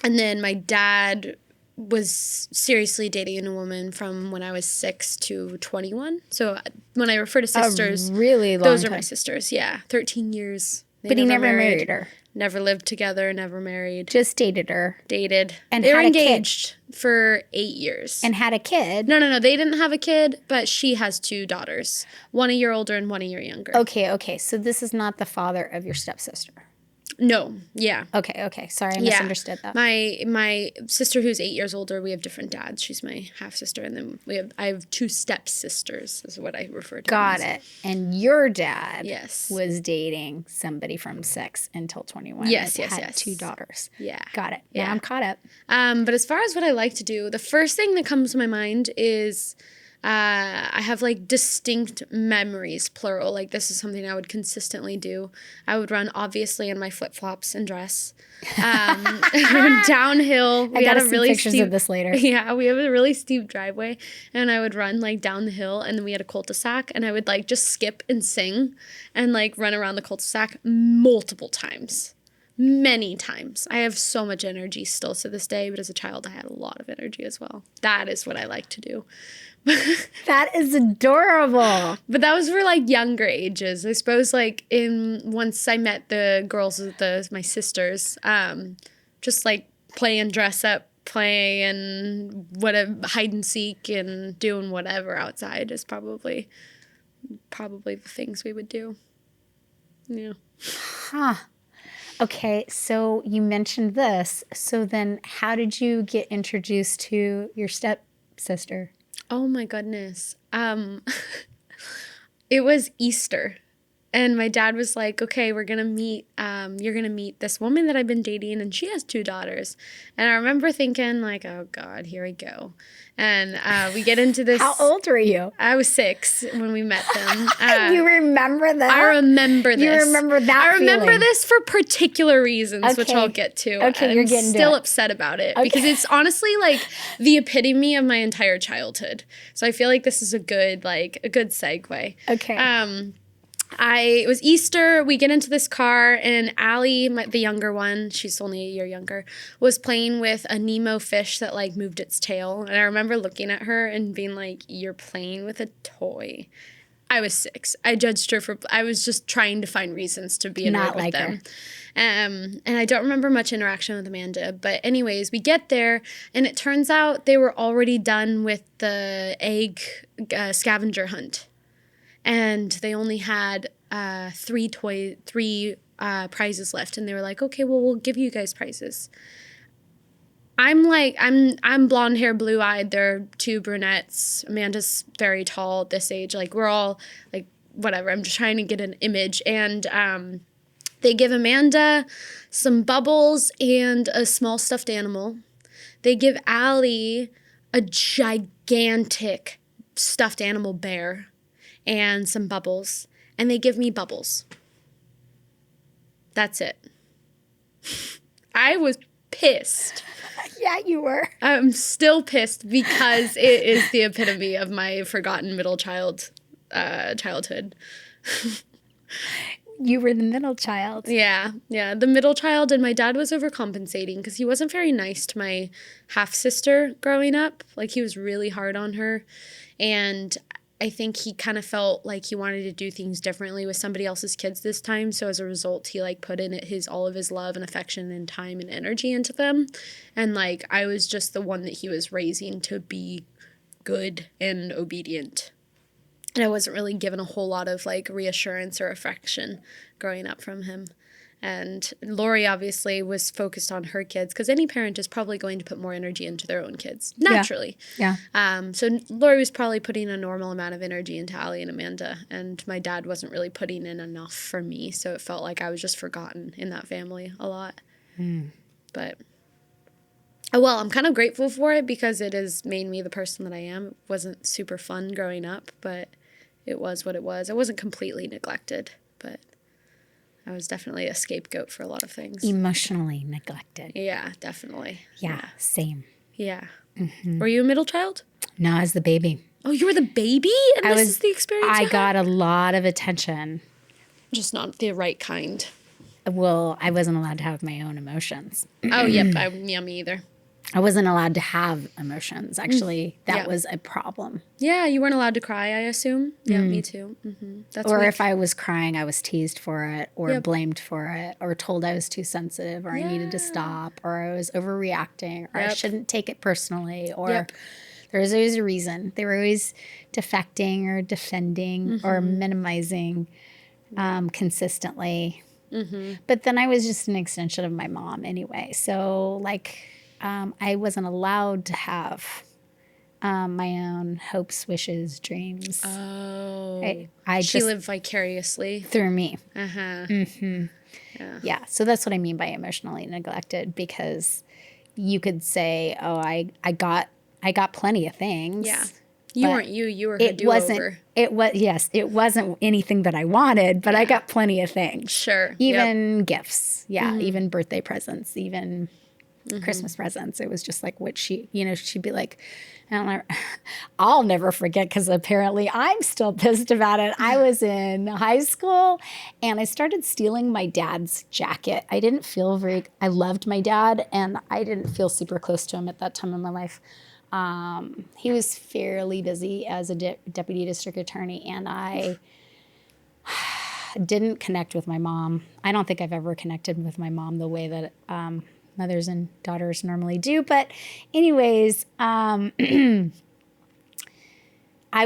then my dad was seriously dating a woman from when I was 6 to 21. So when I refer to sisters, really long those are time. my sisters. Yeah, 13 years. They But he never married her. Never lived together, never married. Just dated her. Dated. And they were had a kid. engaged for 8 years. And had a kid. No. They didn't have a kid, but she has 2 daughters. 1 a year older and 1 a year younger. Okay. So this is not the father of your stepsister. No. Yeah. Okay. Sorry, I misunderstood that. My sister who's 8 years older, we have different dads. She's my half sister, and then I have 2 stepsisters, is what I refer to. Got them as. it. And your dad Yes. was dating somebody from 6 until 21. Yes, and yes, had yes. 2 daughters. Yeah. Got it. Yeah. Now I'm caught up. But as far as what I like to do, the first thing that comes to my mind is I have like distinct memories, plural. Like this is something I would consistently do. I would run obviously in my flip flops and dress. Downhill. I gotta see pictures of this later. Yeah, we have a really steep driveway, and I would run like down the hill, and then we had a cul-de-sac, and I would like just skip and sing, and like run around the cul-de-sac multiple times. Many times. I have so much energy still to this day, but as a child, I had a lot of energy as well. That is what I like to do. That is adorable. But that was for like younger ages. I suppose like once I met the girls with my sisters, just like playing dress up, playing hide and seek and doing whatever outside is probably the things we would do. Yeah. Huh. Okay, so you mentioned this. So then how did you get introduced to your stepsister? Oh my goodness. It was Easter. And my dad was like, okay, we're going to meet, you're going to meet this woman that I've been dating, and she has 2 daughters. And I remember thinking like, oh God, here we go. And we get into this. How old were you? I was 6 when we met them. You remember that? I remember this. You remember that I remember feeling. this for particular reasons, which Okay. I'll get to. Okay, I'm you're getting to still it. upset about it Okay. because it's honestly like the epitome of my entire childhood. So I feel like this is a good segue. Okay. It was Easter. We get into this car, and Allie, the younger one, she's only a year younger, was playing with a Nemo fish that like moved its tail. And I remember looking at her and being like, "You're playing with a toy." I was 6. I judged her I was just trying to find reasons to be annoyed Not with like them. And I don't remember much interaction with Amanda. But anyways, we get there, and it turns out they were already done with the egg scavenger hunt. And they only had 3 prizes left, and they were like, "Okay, well, we'll give you guys prizes." I'm blonde hair, blue eyed. They're 2 brunettes. Amanda's very tall at this age. Like we're all like whatever. I'm just trying to get an image, and they give Amanda some bubbles and a small stuffed animal. They give Allie a gigantic stuffed animal bear and some bubbles, and they give me bubbles. That's it. I was pissed. Yeah, you were. I'm still pissed because it is the epitome of my forgotten middle childhood. You were the middle child. Yeah, the middle child, and my dad was overcompensating because he wasn't very nice to my half-sister growing up. Like, he was really hard on her, and I think he kind of felt like he wanted to do things differently with somebody else's kids this time, so as a result, he, like, put in all of his love and affection and time and energy into them, and, like, I was just the one that he was raising to be good and obedient. And I wasn't really given a whole lot of, like, reassurance or affection growing up from him. And Lori obviously was focused on her kids, because any parent is probably going to put more energy into their own kids, naturally. Yeah. So Lori was probably putting a normal amount of energy into Allie and Amanda, and my dad wasn't really putting in enough for me, so it felt like I was just forgotten in that family a lot. But, well, I'm kind of grateful for it because it has made me the person that I am. It wasn't super fun growing up, but it was what it was. I wasn't completely neglected, but I was definitely a scapegoat for a lot of things. Emotionally neglected. Yeah, definitely. Yeah, same. Yeah. Were you a middle child? No, I was the baby. Oh, you were the baby? And this is the experience I you had? got a lot of attention. Just not the right kind. Well, I wasn't allowed to have my own emotions. Oh, yep. Yeah, me either. I wasn't allowed to have emotions. Actually, that Yeah. was a problem. Yeah, you weren't allowed to cry, I assume. Yeah, me too. That's Or weak. if I was crying, I was teased for it or Yep. blamed for it or told I was too sensitive or I needed to stop or I was overreacting or I Yep. shouldn't take it personally or Yep. there was always a reason. They were always defecting or defending or minimizing consistently. But then I was just an extension of my mom anyway. So like I wasn't allowed to have my own hopes, wishes, dreams. Oh. I She just lived vicariously. through me. Uh-huh. Yeah. So that's what I mean by emotionally neglected, because you could say, oh, I got plenty of things. Yeah. You but weren't you were her It do-over. it wasn't anything that I wanted, but I got plenty of things. Sure. Even gifts. Yeah. Even birthday presents, even Christmas presents. It was just like what she'd be like, I'll never forget, because apparently I'm still pissed about it. I was in high school and I started stealing my dad's jacket. I loved my dad and I didn't feel super close to him at that time in my life. He was fairly busy as a deputy district attorney, and I didn't connect with my mom. I don't think I've ever connected with my mom the way that mothers and daughters normally do. But anyways, I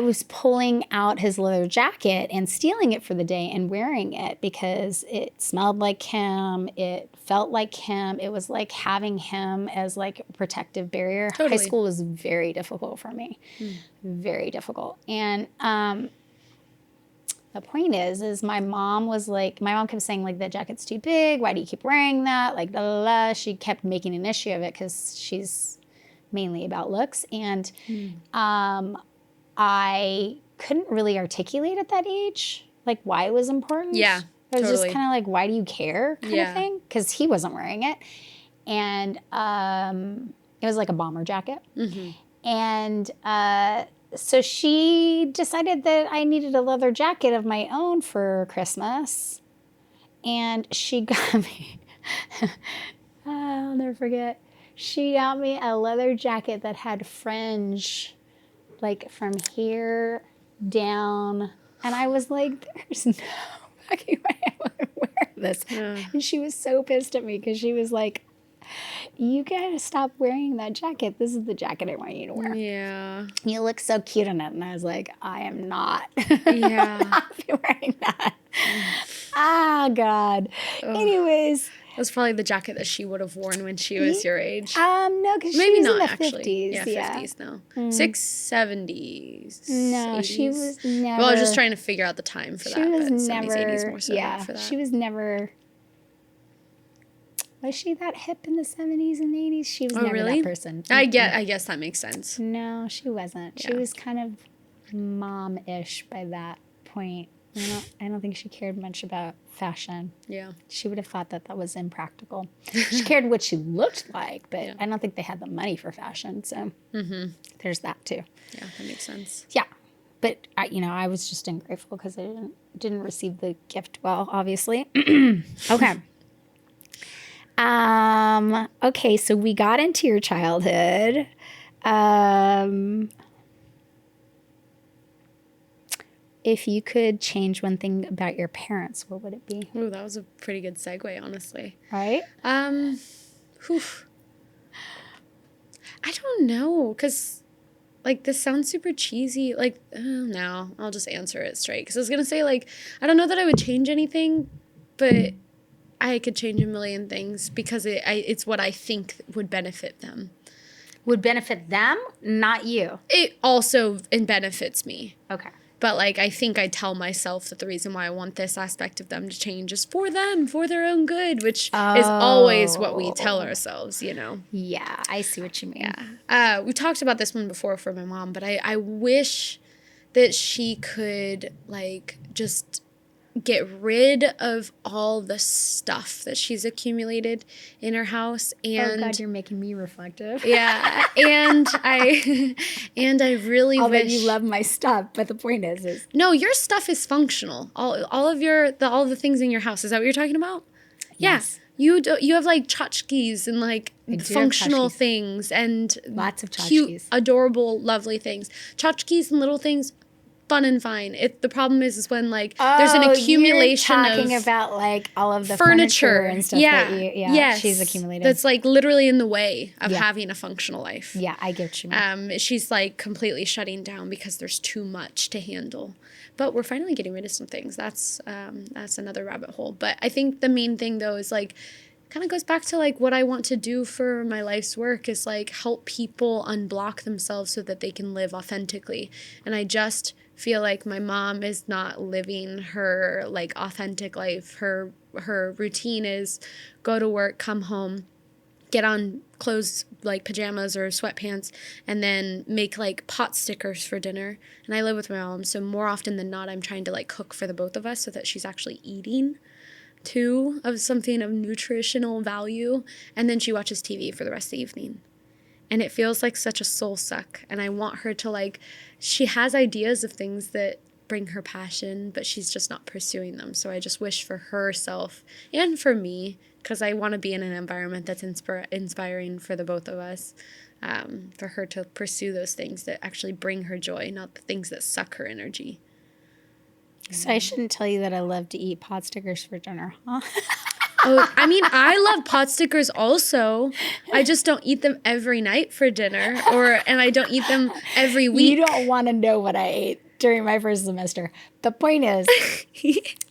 was pulling out his leather jacket and stealing it for the day and wearing it because it smelled like him. It felt like him. It was like having him as like a protective barrier. Totally. High school was very difficult for me. Very difficult. And the point is my mom kept saying, like, that jacket's too big. Why do you keep wearing that? Like, blah, blah, blah. She kept making an issue of it because she's mainly about looks. And I couldn't really articulate at that age, like, why it was important. Yeah, I was totally. just kind of like, why do you care kind of thing? Because he wasn't wearing it. And it was like a bomber jacket. And so she decided that I needed a leather jacket of my own for Christmas. And she got me, I'll never forget, she got me a leather jacket that had fringe, like from here down. And I was like, there's no fucking way I want to wear this. And she was so pissed at me because she was like, you gotta stop wearing that jacket. This is the jacket I want you to wear. Yeah. You look so cute in it. And I was like, I am not. Yeah. I'm not wearing that. Ah, God. Anyways. That was probably the jacket that she would have worn when she was your age. No, because she Maybe was not, in the actually. 50s. Yeah, 50s now. 70s. No, 80s. she was never. Well, I was just trying to figure out the time for She that. was But never. 70s, 80s more so for that. She was never. Was she that hip in the 70s and 80s? She was never really? that person. I guess that makes sense. No, she wasn't. She Yeah. was kind of mom-ish by that point. I don't think she cared much about fashion. Yeah. She would have thought that that was impractical. She cared what she looked like, but I don't think they had the money for fashion. So there's that too. Yeah, that makes sense. Yeah. But I was just ungrateful because I didn't receive the gift well, obviously. Okay. Okay, so we got into your childhood. If you could change one thing about your parents, what would it be? Ooh, that was a pretty good segue, honestly. Right? Whew. I don't know, because, like, this sounds super cheesy. Like, no, I'll just answer it straight. Because I was going to say, like, I don't know that I would change anything, but I could change a million things because it's what I think would benefit them. Would benefit them, not you. It also benefits me. Okay. But, like, I think I tell myself that the reason why I want this aspect of them to change is for them, for their own good, which is always what we tell ourselves, Yeah, I see what you mean. Yeah. We talked about this one before for my mom, but I wish that she could, like, just get rid of all the stuff that she's accumulated in her house. And oh God, you're making me reflective. Yeah, and I really I'll wish bet you love my stuff, but the point is no, your stuff is functional. All of all the things in your house. Is that what you're talking about? Yes. Yeah. You have like tchotchkes and like functional things and lots of tchotchkes. Cute, adorable, lovely things. Tchotchkes and little things. Fun and fine. The problem is when like there's an accumulation you're talking about like all of the furniture and stuff that yes, she's accumulated. That's like literally in the way of having a functional life. Yeah, I get you. She's like completely shutting down because there's too much to handle. But we're finally getting rid of some things. That's another rabbit hole. But I think the main thing though is like kind of goes back to like what I want to do for my life's work is like help people unblock themselves so that they can live authentically. And I just feel like my mom is not living her like authentic life. Her routine is go to work, come home, get on clothes like pajamas or sweatpants, and then make like pot stickers for dinner. And I live with my mom, so more often than not I'm trying to like cook for the both of us so that she's actually eating too of something of nutritional value. And then she watches TV for the rest of the evening. And it feels like such a soul suck. And I want her to like, she has ideas of things that bring her passion, but she's just not pursuing them. So I just wish for herself and for me, because I want to be in an environment that's inspiring for the both of us, for her to pursue those things that actually bring her joy, not the things that suck her energy. So I shouldn't tell you that I love to eat pot stickers for dinner, huh? Oh, I mean, I love pot stickers also. I just don't eat them every night for dinner, and I don't eat them every week. You don't want to know what I ate during my first semester. The point is,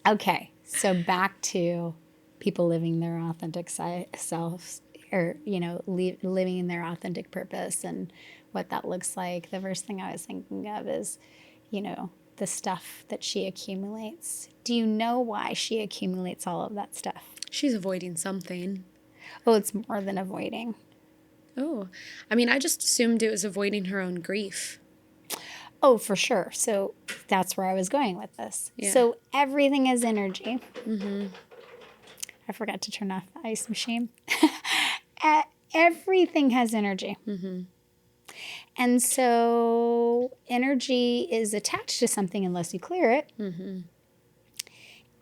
okay, so back to people living their authentic selves, or, living in their authentic purpose and what that looks like. The first thing I was thinking of is, the stuff that she accumulates. Do you know why she accumulates all of that stuff? She's avoiding something. Oh, it's more than avoiding. Oh, I mean, I just assumed it was avoiding her own grief. Oh, for sure. So that's where I was going with this. Yeah. So everything is energy. Mm-hmm. I forgot to turn off the ice machine. Everything has energy. Mm-hmm. And so energy is attached to something unless you clear it. Mm-hmm.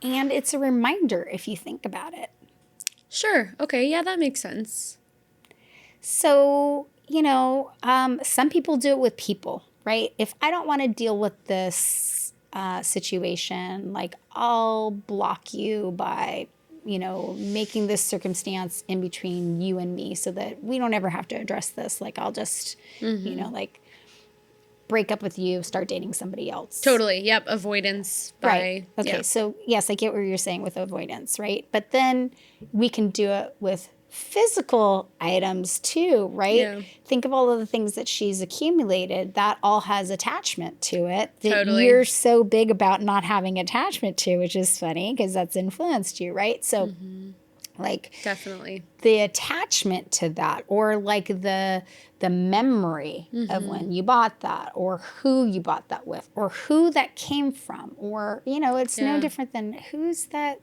And it's a reminder if you think about it. Sure. Okay. Yeah, that makes sense. So, some people do it with people, right? If I don't want to deal with this situation, like I'll block you by, making this circumstance in between you and me so that we don't ever have to address this. Like I'll just, break up with you, start dating somebody else. Totally. Yep. Avoidance. Right. Okay. So yes, I get what you're saying with avoidance, right? But then we can do it with physical items too, right? Yeah. Think of all of the things that she's accumulated. That all has attachment to it that Totally. You're so big about not having attachment to, which is funny because that's influenced you, right? So Like Definitely. the attachment to that, or like the memory of when you bought that, or who you bought that with, or who that came from, or, you know, it's no different than who's that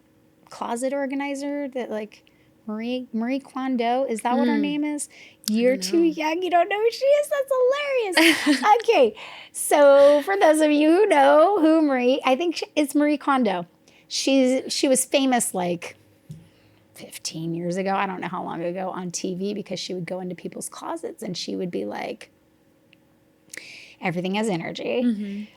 closet organizer that like Marie Kondo, is that what her name is? You're too young, you don't know who she is? That's hilarious. Okay, so for those of you who know who I think it's Marie Kondo. She was famous like 15 years ago, I don't know how long ago, on TV, because she would go into people's closets and she would be like, everything has energy.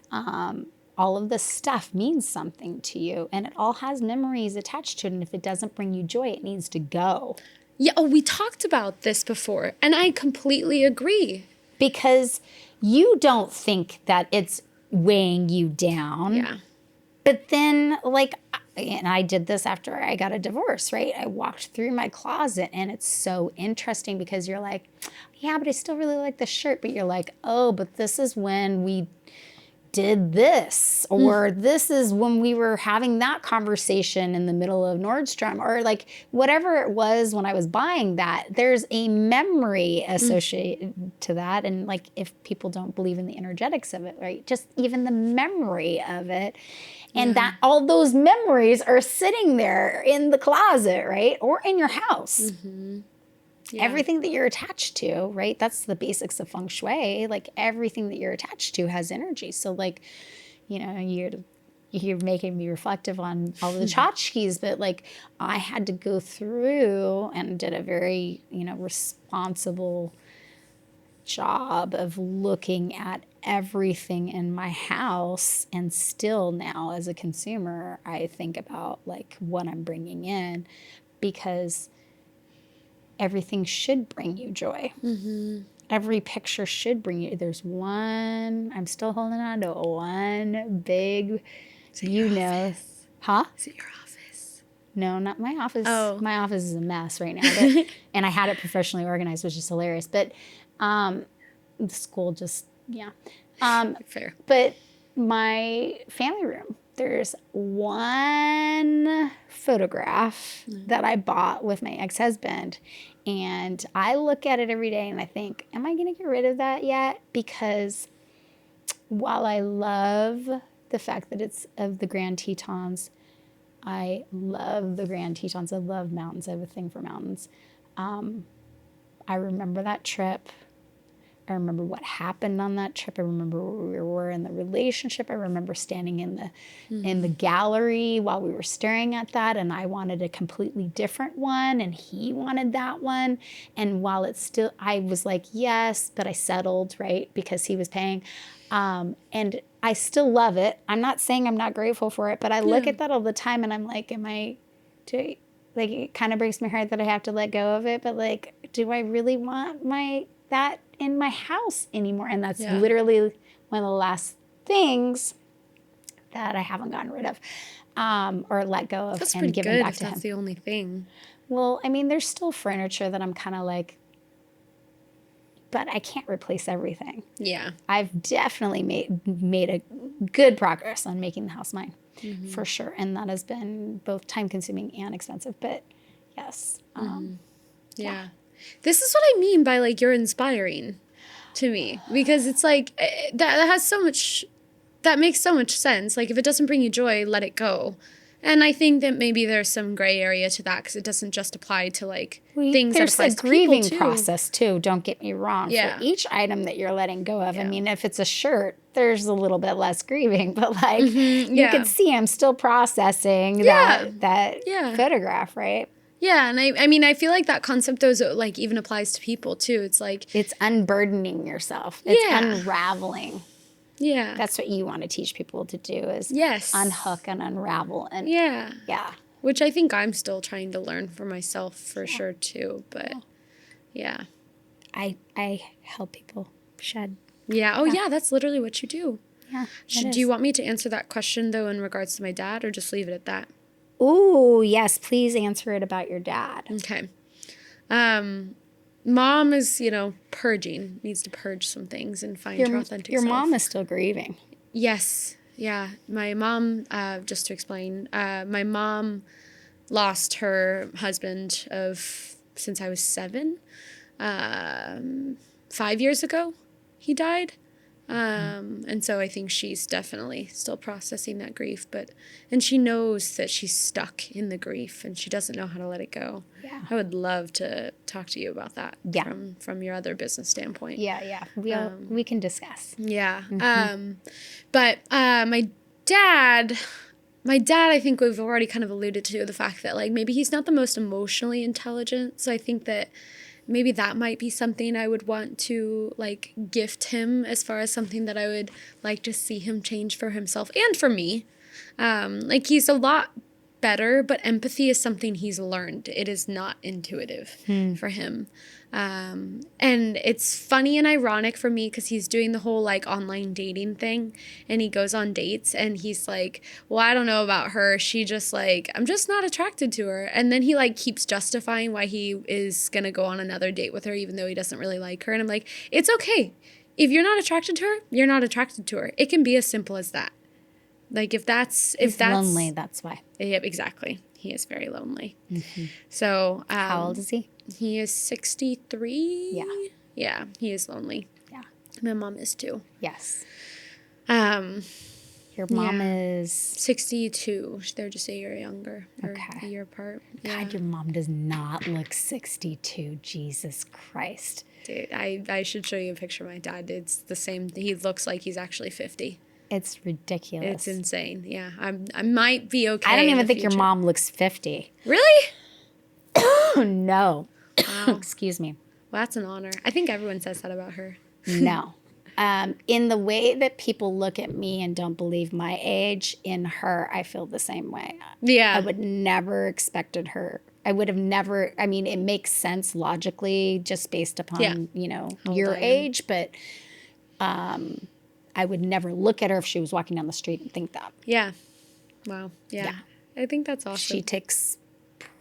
All of this stuff means something to you, and it all has memories attached to it. And if it doesn't bring you joy, it needs to go. Yeah. Oh, we talked about this before, and I completely agree. Because you don't think that it's weighing you down. Yeah. But then, like, and I did this after I got a divorce, right? I walked through my closet, and it's so interesting because you're like, yeah, but I still really like the shirt. But you're like, oh, but this is when we did this, or this is when we were having that conversation in the middle of Nordstrom, or like whatever it was when I was buying that. There's a memory associated to that. And like, if people don't believe in the energetics of it, right? Just even the memory of it. And that all those memories are sitting there in the closet, right? Or in your house. Yeah. Everything that you're attached to, right? That's the basics of feng shui. Like, everything that you're attached to has energy. So, like, you know, you're making me reflective on all the tchotchkes, but like, I had to go through and did a very, you know, responsible job of looking at everything in my house. And still now, as a consumer, I think about like what I'm bringing in, because everything should bring you joy. Every picture should bring you. There's one, I'm still holding on to one big, you know. Office? Huh? Is it your office? No, not my office. Oh. My office is a mess right now. But, and I had it professionally organized, which is hilarious. But the school just, yeah. Fair. But my family room, there's one photograph that I bought with my ex-husband. And I look at it every day and I think, am I going to get rid of that yet? Because while I love the fact that it's of the Grand Tetons, I love the Grand Tetons. I love mountains. I have a thing for mountains. I remember that trip. I remember what happened on that trip. I remember where we were in the relationship. I remember standing in the gallery while we were staring at that, and I wanted a completely different one, and he wanted that one. And while it's still, I was like, yes, but I settled, right, because he was paying. And I still love it. I'm not saying I'm not grateful for it, but I look at that all the time, and I'm like, like, it kind of breaks my heart that I have to let go of it, but like, do I really want that in my house anymore? And that's literally one of the last things that I haven't gotten rid of, or let go of, That's and pretty given good back if to him. that's the only thing. Well, I mean, there's still furniture that I'm kind of like, but I can't replace everything. Yeah. I've definitely made a good progress on making the house mine, for sure. And that has been both time consuming and expensive, but yes. Yeah. This is what I mean by like, you're inspiring to me, because it's like that has so much, that makes so much sense. Like, if it doesn't bring you joy, let it go. And I think that maybe there's some gray area to that, because it doesn't just apply to like things that applies to people too. There's a grieving process too. Don't get me wrong. Yeah. For each item that you're letting go of. I mean, if it's a shirt, there's a little bit less grieving, but like you can see I'm still processing that photograph, right? Yeah, and I mean, I feel like that concept though, like, even applies to people too. It's like, it's unburdening yourself. It's unraveling. Yeah. That's what you want to teach people to do, is unhook and unravel. And yeah. Which I think I'm still trying to learn for myself for sure too. But I help people shed. Yeah. Oh yeah, that's literally what you do. Yeah. Do you want me to answer that question though in regards to my dad, or just leave it at that? Ooh, yes, please answer it about your dad. Okay. Mom is, purging, needs to purge some things and find her authentic self. Your mom is still grieving. Yes. Yeah. My mom, just to explain, my mom lost her husband since I was 7. 5 years ago, he died. And so I think she's definitely still processing that grief, and she knows that she's stuck in the grief and she doesn't know how to let it go. Yeah. I would love to talk to you about that Yeah. from your other business standpoint. Yeah. We can discuss. Yeah. But my dad, I think we've already kind of alluded to the fact that like maybe he's not the most emotionally intelligent. So I think that maybe that might be something I would want to like gift him, as far as something that I would like to see him change for himself and for me. Like he's a lot better, but empathy is something he's learned. It is not intuitive for him. And it's funny and ironic for me because he's doing the whole like online dating thing, and he goes on dates and he's like, well, I don't know about her. She just like, I'm just not attracted to her. And then he like keeps justifying why he is going to go on another date with her, even though he doesn't really like her. And I'm like, it's okay. If you're not attracted to her, you're not attracted to her. It can be as simple as that. Like if that's lonely, that's why. Yeah, exactly. He is very lonely. So how old is he? He is 63. Yeah. Yeah, he is lonely. Yeah. My mom is too. Yes. Um, Your mom is 62. They're just a year younger. Or Okay. A year apart. God, your mom does not look 62. Jesus Christ. Dude, I should show you a picture of my dad. It's the same. He looks like he's actually 50. It's ridiculous. It's insane. Yeah, I might be okay. I don't in even the think your future. mom looks 50. Really? No. Wow. Excuse me. Well, that's an honor. I think everyone says that about her. No. In the way that people look at me and don't believe my age, in her, I feel the same way. Yeah. I would never expected her. I would have never, I mean, it makes sense logically just based upon, your age, but I would never look at her if she was walking down the street and think that. Yeah. Wow. Yeah. I think that's awesome. She takes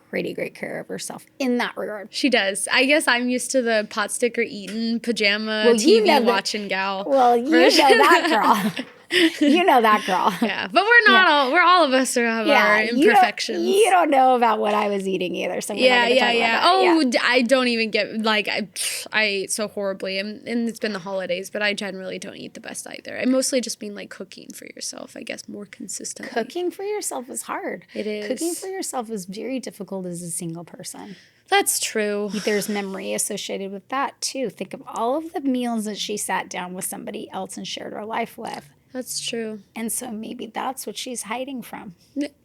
pretty great care of herself in that regard. She does. I guess I'm used to the pot sticker eating, pajama, Well, TV watching gal. Well, you know that girl. You know that girl. Yeah, but we're not all. We're all of us have our imperfections. You don't know about what I was eating either. So we're not gonna talk about that. Oh, I don't even get like I ate so horribly, and it's been the holidays, but I generally don't eat the best either. I mostly just mean like cooking for yourself, I guess, more consistently. Cooking for yourself is hard. It is. Cooking for yourself is very difficult as a single person. That's true. There's memory associated with that too. Think of all of the meals that she sat down with somebody else and shared her life with. That's true. And so maybe that's what she's hiding from.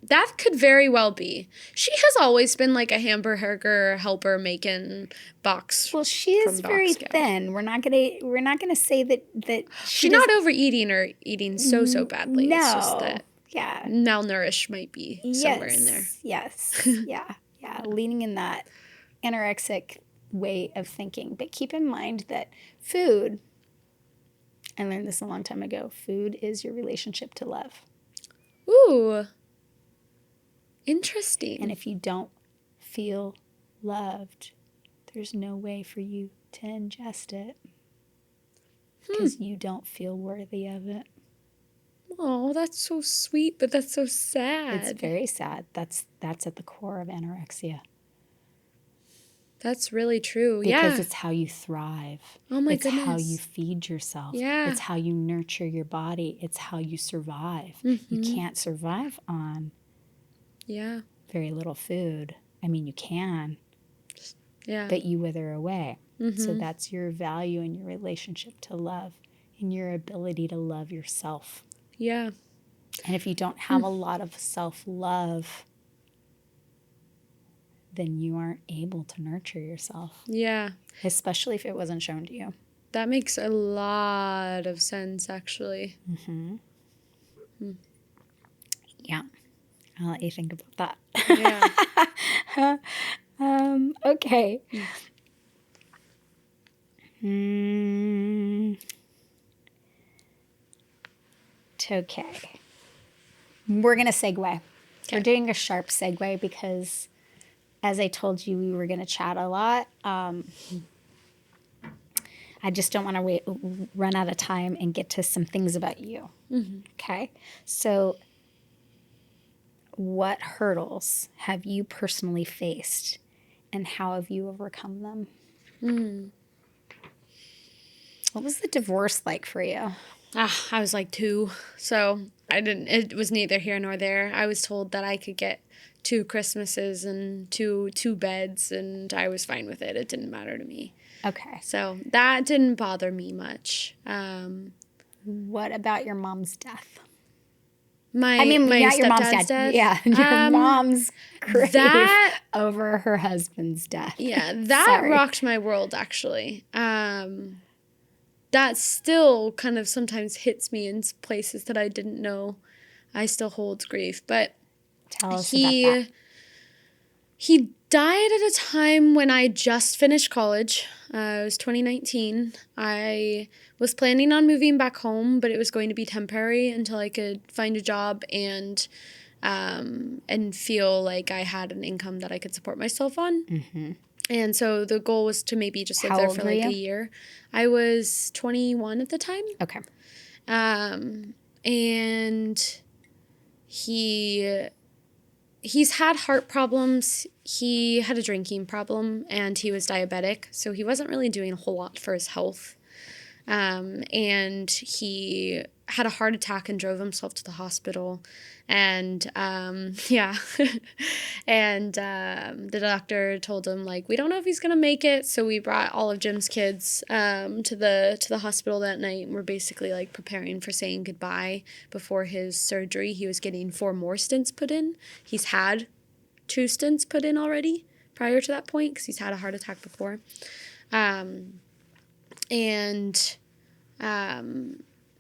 That could very well be. She has always been like a hamburger helper making box. Well, she is very thin. We're not gonna say that she's not overeating or eating so badly. No. It's just that yeah, malnourished might be somewhere in there. Yes. Yeah. Leaning in that anorexic way of thinking. But keep in mind that food, I learned this a long time ago, food is your relationship to love. Ooh. Interesting. And if you don't feel loved, there's no way for you to ingest it because you don't feel worthy of it. Oh, that's so sweet, but that's so sad. It's very sad. That's at the core of anorexia. That's really true. Because it's how you thrive. Oh my goodness. It's how you goodness. feed yourself. Yeah. It's how you nurture your body. It's how you survive. You can't survive on very little food. I mean, you can. Yeah. But you wither away. So that's your value in your relationship to love and your ability to love yourself. Yeah. And if you don't have a lot of self-love, then you aren't able to nurture yourself. Yeah. Especially if it wasn't shown to you. That makes a lot of sense, actually. Yeah. I'll let you think about that. Yeah. Okay. Okay. We're going to segue. Okay. We're doing a sharp segue because, as I told you, we were going to chat a lot. I just don't want to run out of time and get to some things about you. Okay? So what hurdles have you personally faced and how have you overcome them? What was the divorce like for you? I was like 2, so it was neither here nor there. I was told that I could get 2 Christmases and two beds, and I was fine with it. It didn't matter to me. Okay. So that didn't bother me much. What about your mom's death? My Not your mom's stepdad's death. death. Yeah, your mom's grief that- over her husband's death. Yeah, that Sorry. rocked my world, actually. That still kind of sometimes hits me in places that I didn't know I still hold grief. But Tell us about that. he died at a time when I just finished college. It was 2019. I was planning on moving back home, but it was going to be temporary until I could find a job and feel like I had an income that I could support myself on. Mm-hmm. And so the goal was to maybe just live How there old for were like you? a year. I was 21 at the time. Okay. And he's had heart problems. He had a drinking problem and he was diabetic. So he wasn't really doing a whole lot for his health. And he had a heart attack and drove himself to the hospital. And, yeah. And the doctor told him, like, we don't know if he's going to make it. So we brought all of Jim's kids to the hospital that night. And we're basically, like, preparing for saying goodbye before his surgery. He was getting 4 more stents put in. He's had 2 stents put in already prior to that point because he's had a heart attack before.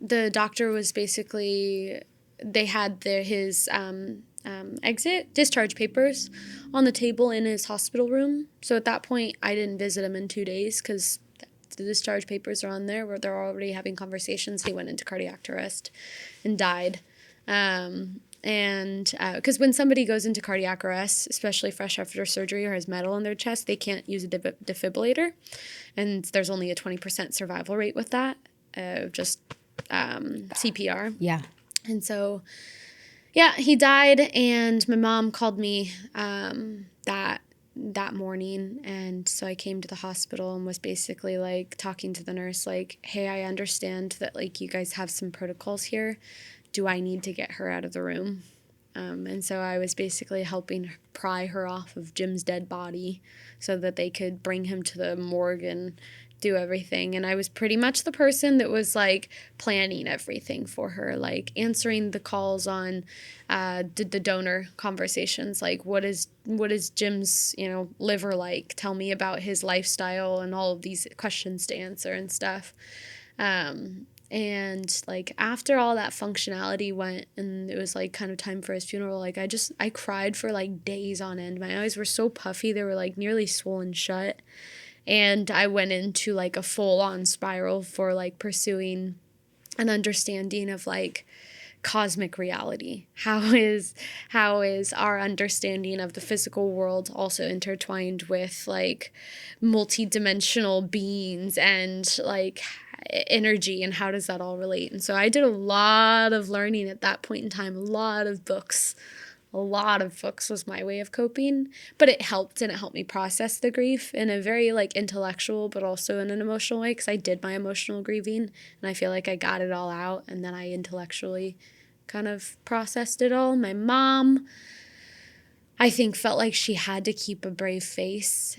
The doctor was basically, they had his discharge papers on the table in his hospital room. So at that point, I didn't visit him in 2 days because the discharge papers are on there where they're already having conversations. He went into cardiac arrest and died. Because when somebody goes into cardiac arrest, especially fresh after surgery or has metal in their chest, they can't use a defibrillator. And there's only a 20% survival rate with that, just CPR. Yeah. And so, yeah, he died, and my mom called me that morning. And so I came to the hospital and was basically, like, talking to the nurse, like, hey, I understand that, like, you guys have some protocols here. Do I need to get her out of the room? And so I was basically helping pry her off of Jim's dead body so that they could bring him to the morgue and do everything. And I was pretty much the person that was, like, planning everything for her, like answering the calls on the donor conversations, like what is Jim's, liver like? Tell me about his lifestyle and all of these questions to answer and stuff. And, like, after all that functionality went and it was, like, kind of time for his funeral, like, I cried for, like, days on end. My eyes were so puffy, they were, like, nearly swollen shut. And I went into, like, a full-on spiral for, like, pursuing an understanding of, like, cosmic reality. How is our understanding of the physical world also intertwined with, like, multidimensional beings and, like, energy, and how does that all relate? And so I did a lot of learning at that point in time, a lot of books was my way of coping, but it helped, and it helped me process the grief in a very, like, intellectual but also in an emotional way, because I did my emotional grieving and I feel like I got it all out, and then I intellectually kind of processed it all. My mom, I think, felt like she had to keep a brave face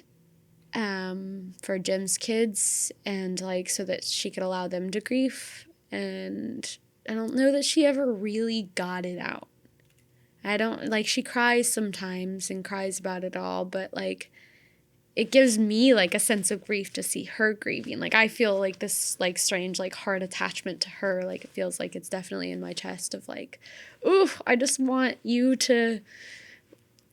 for Jim's kids, and, like, so that she could allow them to grieve. And I don't know that she ever really got it out. I don't, like, she cries sometimes and cries about it all, but, like, it gives me, like, a sense of grief to see her grieving. Like, I feel, like, this, like, strange, like, heart attachment to her. Like, it feels like it's definitely in my chest of, like, ooh, I just want you to,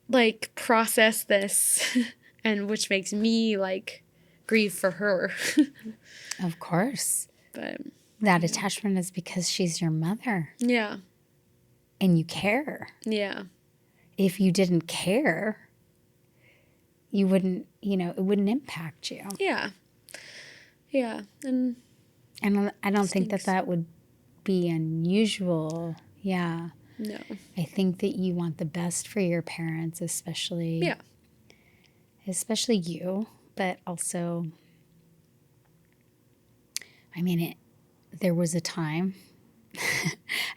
like, process this. And which makes me, like, grieve for her. Of course. But that attachment is because she's your mother. Yeah. And you care. Yeah. If you didn't care, you wouldn't, it wouldn't impact you. Yeah. Yeah. And I don't think that would be unusual. Yeah. No. I think that you want the best for your parents, especially you, but also, I mean, there was a time,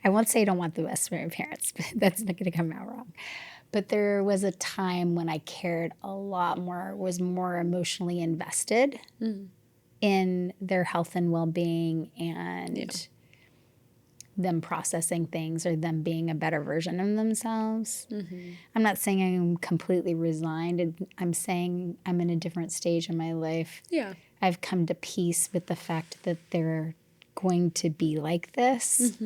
I won't say I don't want the best for my parents, but that's not going to come out wrong. But there was a time when I cared a lot more, was more emotionally invested in their health and well-being and them processing things or them being a better version of themselves. I'm not saying I'm completely resigned. I'm saying I'm in a different stage in my life. Yeah. I've come to peace with the fact that they're going to be like this.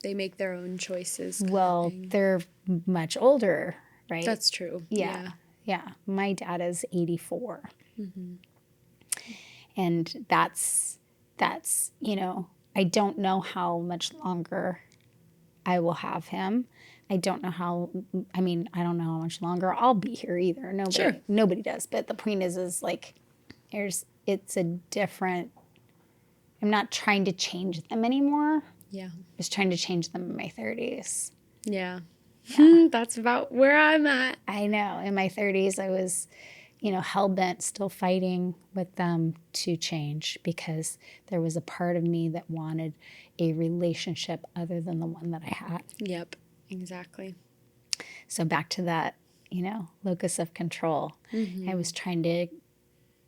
They make their own choices. Well, they're much older, right? That's true. Yeah. My dad is 84. And that's, I don't know how much longer I will have him. I don't know how much longer I'll be here either. Nobody does. But the point is like, it's a different, I'm not trying to change them anymore. Yeah. I was trying to change them in my 30s. Yeah. That's about where I'm at. I know. In my 30s, I was, hell-bent, still fighting with them to change because there was a part of me that wanted a relationship other than the one that I had. Yep. Exactly. So back to that, locus of control. I was trying to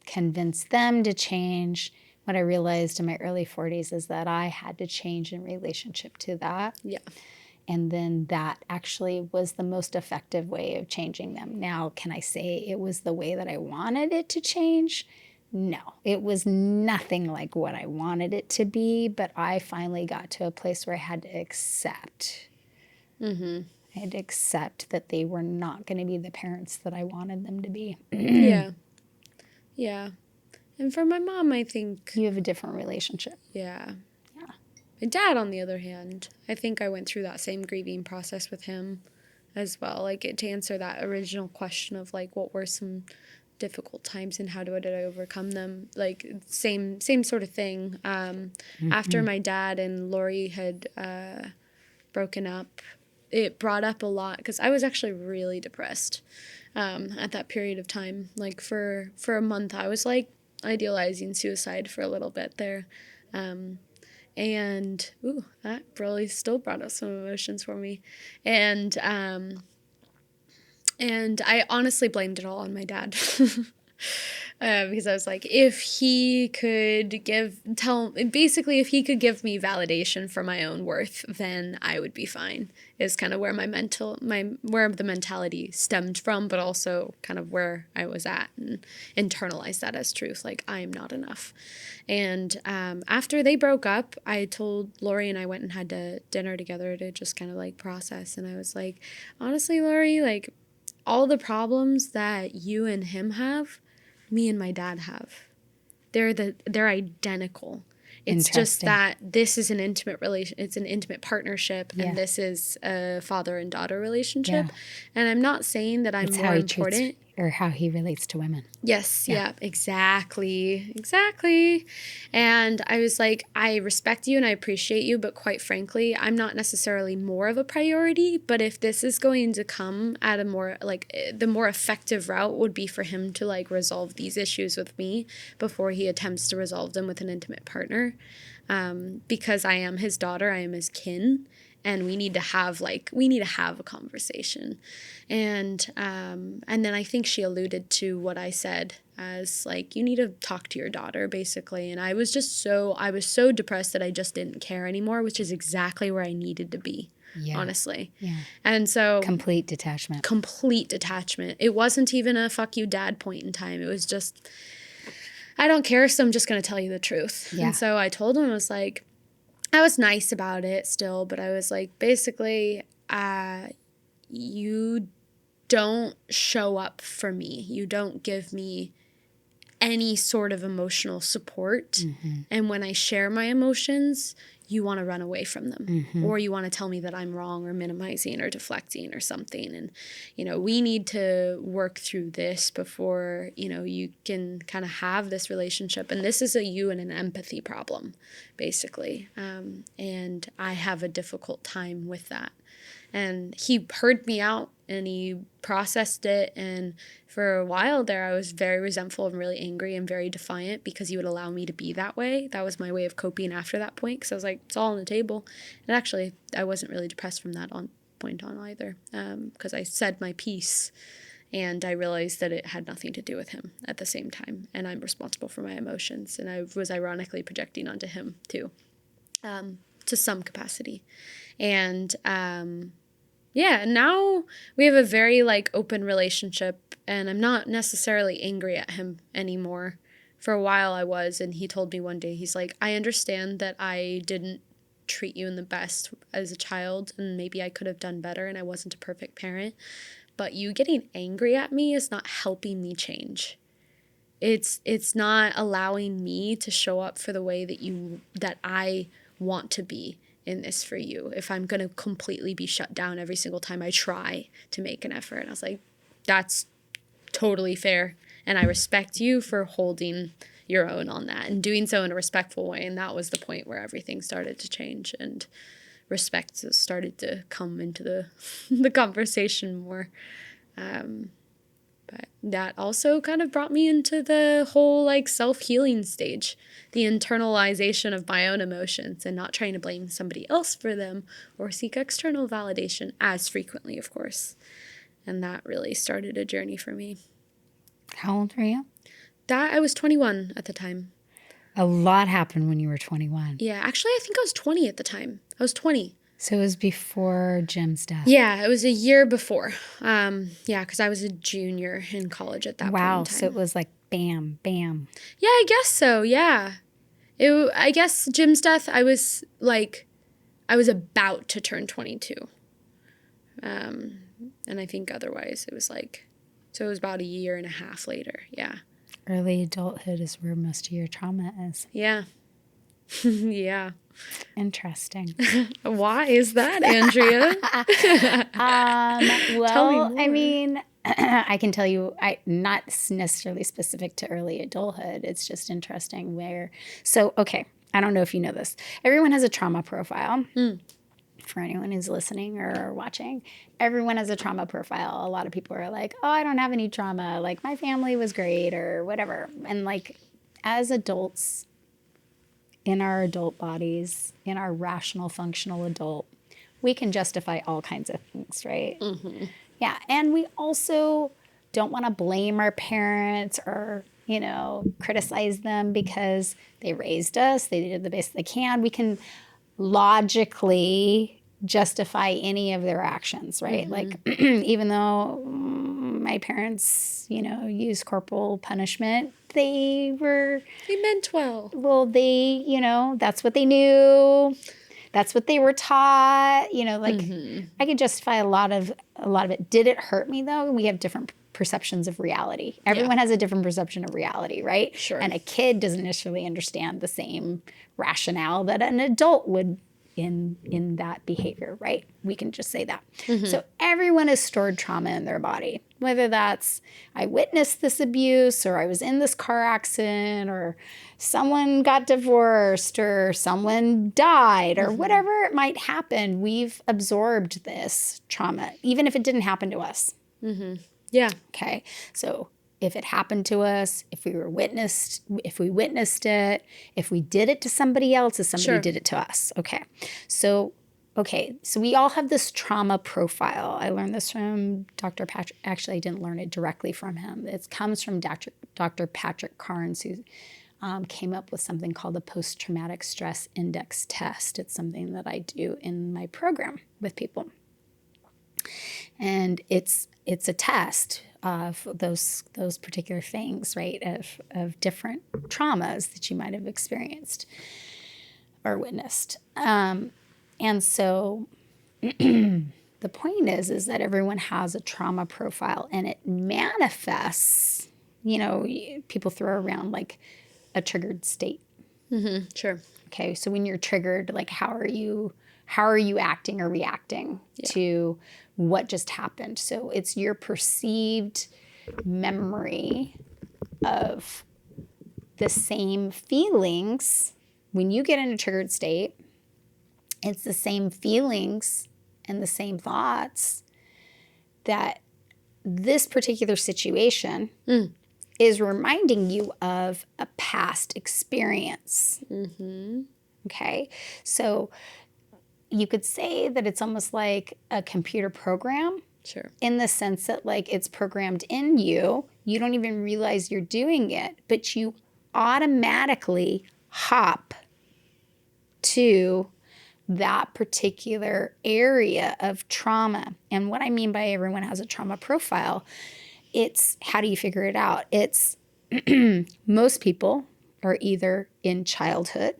convince them to change. What I realized in my early 40s is that I had to change in relationship to that. Yeah. And then that actually was the most effective way of changing them. Now, can I say it was the way that I wanted it to change? No, it was nothing like what I wanted it to be, but I finally got to a place where I had to accept. I had to accept that they were not going to be the parents that I wanted them to be. Yeah. Yeah. And for my mom, I think... You have a different relationship. Yeah. My dad, on the other hand, I think I went through that same grieving process with him as well. Like, to answer that original question of, like, what were some difficult times and how did I overcome them? Like, same sort of thing. After my dad and Lori had broken up, it brought up a lot because I was actually really depressed at that period of time. Like, for a month, I was, like, idealizing suicide for a little bit there. And that really still brought up some emotions for me. And I honestly blamed it all on my dad. Because I was like, if he could give me validation for my own worth, then I would be fine, is kind of where where the mentality stemmed from, but also kind of where I was at, and internalized that as truth. Like, I am not enough. And after they broke up, I told Lori, and I went and had dinner together to just kind of like process. And I was like, honestly, Lori, like, all the problems that you and him have, me and my dad have. They're identical. It's just that this is an intimate it's an intimate partnership, and this is a father and daughter relationship. And I'm not saying that I'm more important. Or how he relates to women. Yes, yeah, exactly. And I was like, I respect you and I appreciate you, but quite frankly, I'm not necessarily more of a priority. But if this is going to come at a more, like, the more effective route would be for him to, like, resolve these issues with me before he attempts to resolve them with an intimate partner. Because I am his daughter, I am his kin. And we need to have a conversation. And then I think she alluded to what I said as, like, you need to talk to your daughter, basically. And I was so depressed that I just didn't care anymore, which is exactly where I needed to be, honestly. Yeah. And so Complete detachment. It wasn't even a fuck you dad point in time. It was just, I don't care, so I'm just going to tell you the truth. Yeah. And so I told him, I was like, I was nice about it still, but I was like, basically, you don't show up for me. You don't give me any sort of emotional support. And when I share my emotions, you want to run away from them, Mm-hmm. or you want to tell me that I'm wrong or minimizing or deflecting or something. And, we need to work through this before, you can kind of have this relationship. And this is a you and an empathy problem, basically. And I have a difficult time with that. And he heard me out and he processed it. And for a while there, I was very resentful and really angry and very defiant because he would allow me to be that way. That was my way of coping after that point, because I was like, it's all on the table. And actually, I wasn't really depressed from that point on either, because I said my piece and I realized that it had nothing to do with him at the same time. And I'm responsible for my emotions. And I was ironically projecting onto him too, to some capacity. And now we have a very open relationship, and I'm not necessarily angry at him anymore. For a while I was, and he told me one day, he's like, I understand that I didn't treat you in the best as a child, and maybe I could have done better, and I wasn't a perfect parent, but you getting angry at me is not helping me change. It's not allowing me to show up for the way that I want to be in this for you, if I'm going to completely be shut down every single time I try to make an effort. And I was like, that's totally fair. And I respect you for holding your own on that and doing so in a respectful way. And that was the point where everything started to change and respect started to come into the conversation more. But that also kind of brought me into the whole self-healing stage, the internalization of my own emotions and not trying to blame somebody else for them or seek external validation as frequently, of course. And that really started a journey for me. How old were you? I was 21 at the time. A lot happened when you were 21. Yeah, actually, I think I was 20 at the time. I was 20. So it was before Jim's death. Yeah, it was a year before. Because I was a junior in college at that point in Wow, time. so it was like bam, bam. Yeah, I guess so, yeah. I guess Jim's death, I was about to turn 22. And I think otherwise it was so it was about a year and a half later, yeah. Early adulthood is where most of your trauma is. Yeah. Yeah. Interesting. Why is that, Andrea? Well, I mean, I can tell you, not necessarily specific to early adulthood. It's just interesting okay, I don't know if you know this. Everyone has a trauma profile. For anyone who's listening or watching, everyone has a trauma profile. A lot of people are like, oh, I don't have any trauma. My family was great or whatever. And as adults, in our adult bodies, in our rational, functional adult, we can justify all kinds of things, right? Mm-hmm. Yeah. And we also don't want to blame our parents or, criticize them because they raised us. They did the best they can. We can logically justify any of their actions, right? Mm-hmm. Even though my parents, used corporal punishment, they meant well. Well, that's what they knew. That's what they were taught. Mm-hmm. I could justify a lot of it. Did it hurt me though? We have different perceptions of reality. Everyone has a different perception of reality, right? Sure. And a kid doesn't necessarily understand the same rationale that an adult would in that behavior, right? We can just say that. Mm-hmm. So everyone has stored trauma in their body, whether that's I witnessed this abuse or I was in this car accident or someone got divorced or someone died or whatever it might happen. We've absorbed this trauma, even if it didn't happen to us. Mm-hmm. Yeah. Okay. So if it happened to us, if we witnessed it, if we did it to somebody else, if somebody did it to us. Okay. So we all have this trauma profile. I learned this from Dr. Patrick. Actually, I didn't learn it directly from him. It comes from Dr. Patrick Carnes, who came up with something called the post-traumatic stress index test. It's something that I do in my program with people. And it's a test of those particular things, right? Of different traumas that you might have experienced or witnessed. And so the point is that everyone has a trauma profile and it manifests, people throw around a triggered state. Mm-hmm. Sure. Okay, so when you're triggered, like how are you acting or reacting to what just happened? So it's your perceived memory of the same feelings when you get in a triggered state. It's the same feelings and the same thoughts that this particular situation is reminding you of a past experience. Okay, so you could say that it's almost like a computer program. Sure. In the sense that like it's programmed in you. You don't even realize you're doing it, but you automatically hop to that particular area of trauma. And what I mean by everyone has a trauma profile, it's how do you figure it out? It's most people are either in childhood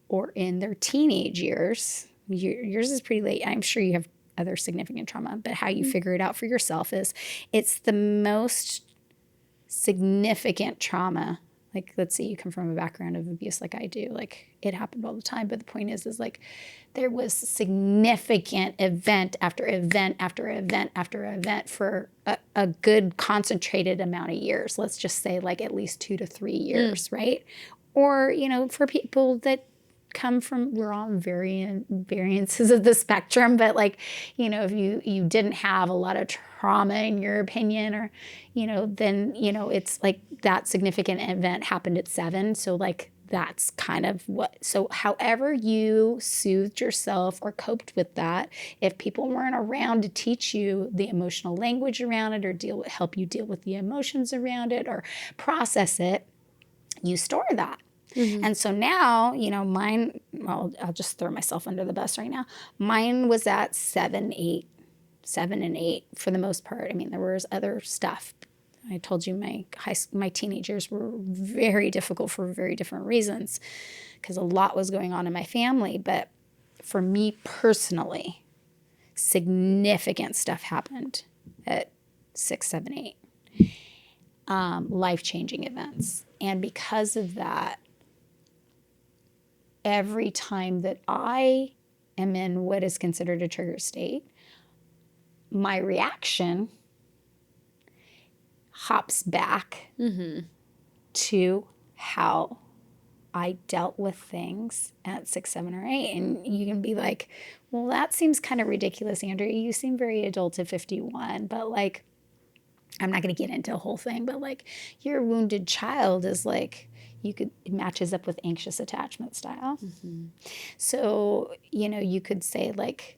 or in their teenage years. Yours is pretty late. I'm sure you have other significant trauma, but how you figure it out for yourself is it's the most significant trauma. Like, let's say you come from a background of abuse like I do. Like, it happened all the time. But the point is like, there was significant event after event after event after event for a good concentrated amount of years. Let's just say like at least 2 to 3 years, right? Or, for people that come from, we're all variances of the spectrum, but like, if you didn't have a lot of trauma in your opinion, or, then, it's like that significant event happened at 7. So like, that's kind of so however you soothed yourself or coped with that, if people weren't around to teach you the emotional language around it or help you deal with the emotions around it or process it, you store that. And so now, mine, well, I'll just throw myself under the bus right now. Mine was at 7 and 8 for the most part. I mean, there was other stuff. I told you my teenagers were very difficult for very different reasons because a lot was going on in my family. But for me personally, significant stuff happened at 6, 7, 8. Life-changing events. And because of that, every time that I am in what is considered a trigger state, my reaction hops back to how I dealt with things at 6, 7, or 8. And you can be like, well, that seems kind of ridiculous, Andrea. You seem very adult at 51, but like, I'm not going to get into a whole thing, but like your wounded child is like, it matches up with anxious attachment style. So, you could say like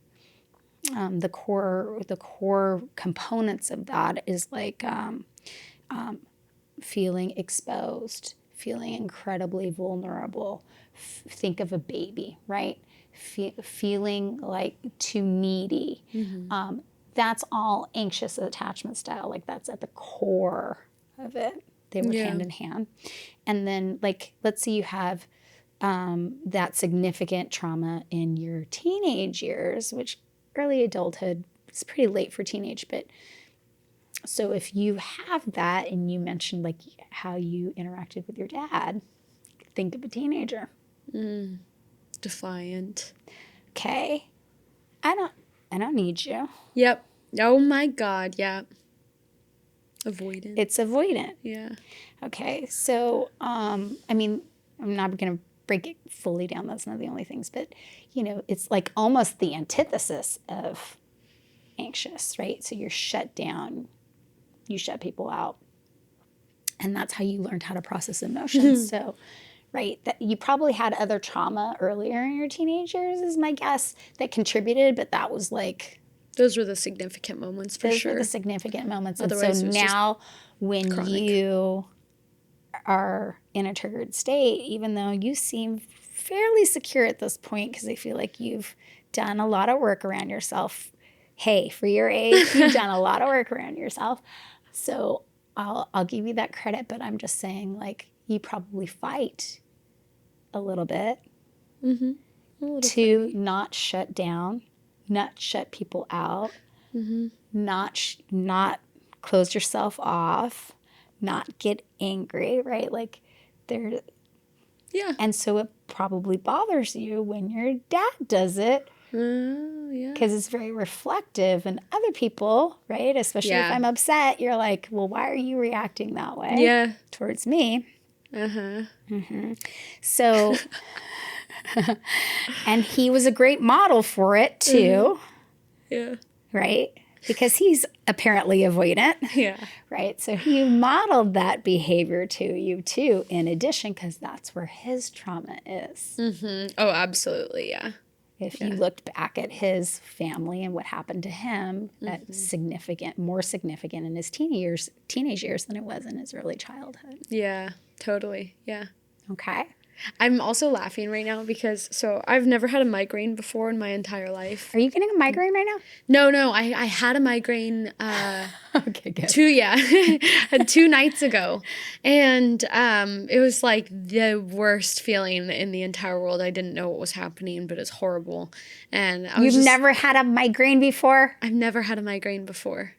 the core components of that is like feeling exposed, feeling incredibly vulnerable. Think of a baby, right? Feeling like too needy. That's all anxious attachment style. Like that's at the core of it. They work hand in hand. And then like, let's say you have that significant trauma in your teenage years, which early adulthood is pretty late for teenage. But so if you have that, and you mentioned like how you interacted with your dad, think of a teenager. Defiant. Okay. I don't need you. Yep. Oh my God. Yeah. Avoidant. It's avoidant. Yeah. Okay. So, I mean, I'm not going to break it fully down. That's not the only things, but it's like almost the antithesis of anxious, right? So you're shut down, you shut people out. And that's how you learned how to process emotions. So, right, that you probably had other trauma earlier in your teenage years is my guess that contributed, but that was like, those were the significant moments for those sure. were the significant moments. Otherwise, and so now when chronic. you are in a triggered state, even though you seem fairly secure at this point because I feel like you've done a lot of work around yourself. Hey, for your age, you've done a lot of work around yourself. So I'll give you that credit, but I'm just saying like you probably fight a little bit to not shut down, not shut people out, not close yourself off, not get angry, right? Like Yeah. And so it probably bothers you when your dad does it Yeah. because it's very reflective. And other people, right, especially if Yeah. I'm upset, you're like, well, why are you reacting that way Yeah. towards me? Uh-huh. So, and he was a great model for it too, Yeah. right? Because he's apparently avoidant, Yeah. right? So he modeled that behavior to you too, in addition, because that's where his trauma is. Mm-hmm. Oh, absolutely. Yeah. If you looked back at his family and what happened to him, that's more significant in his teenage years than it was in his early childhood. Yeah. Totally. Yeah. Okay. I'm also laughing right now because I've never had a migraine before in my entire life. Are you getting a migraine right now? No, I had a migraine Okay, good. 2 nights ago. And it was like the worst feeling in the entire world. I didn't know what was happening, but it's horrible. And You've never had a migraine before? I've never had a migraine before.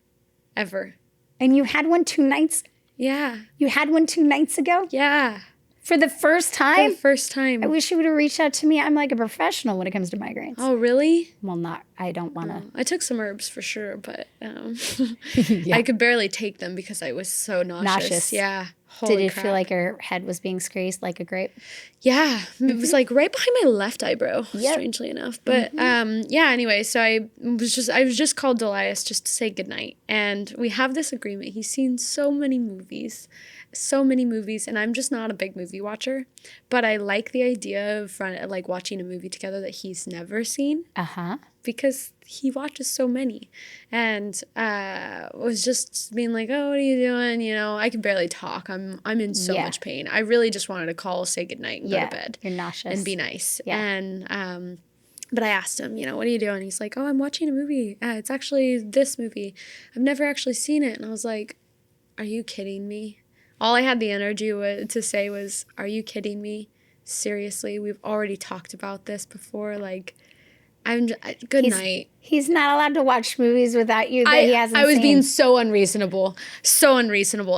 Ever. And you had one 2 nights? Yeah. You had one 2 nights ago? Yeah. For the first For time? the first time. I wish you would have reached out to me. I'm like a professional when it comes to migraines. Oh, really? Well, I don't want to. I took some herbs for sure, but Yeah. I could barely take them because I was so nauseous. Yeah. Holy Did it crap. feel like your head was being squeezed like a grape? Yeah, it was like right behind my left eyebrow, Yep. strangely enough. But yeah, anyway, so I was just called Elias just to say goodnight. And we have this agreement. He's seen so many movies, and I'm just not a big movie watcher. But I like the idea of like watching a movie together that he's never seen. Uh-huh. Because he watches so many, and was just being like, "Oh, what are you doing?" You know, I can barely talk. I'm in so Yeah. much pain. I really just wanted to call, say goodnight, and go to bed, You're nauseous. and be nice. Yeah. And but I asked him, you know, what are you doing? He's like, "Oh, I'm watching a movie. It's actually this movie. I've never actually seen it." And I was like, "Are you kidding me?" All I had the energy to say was, "Are you kidding me? Seriously, we've already talked about this before. Like." Good night. He's not allowed to watch movies without you that he hasn't seen. I was being so unreasonable,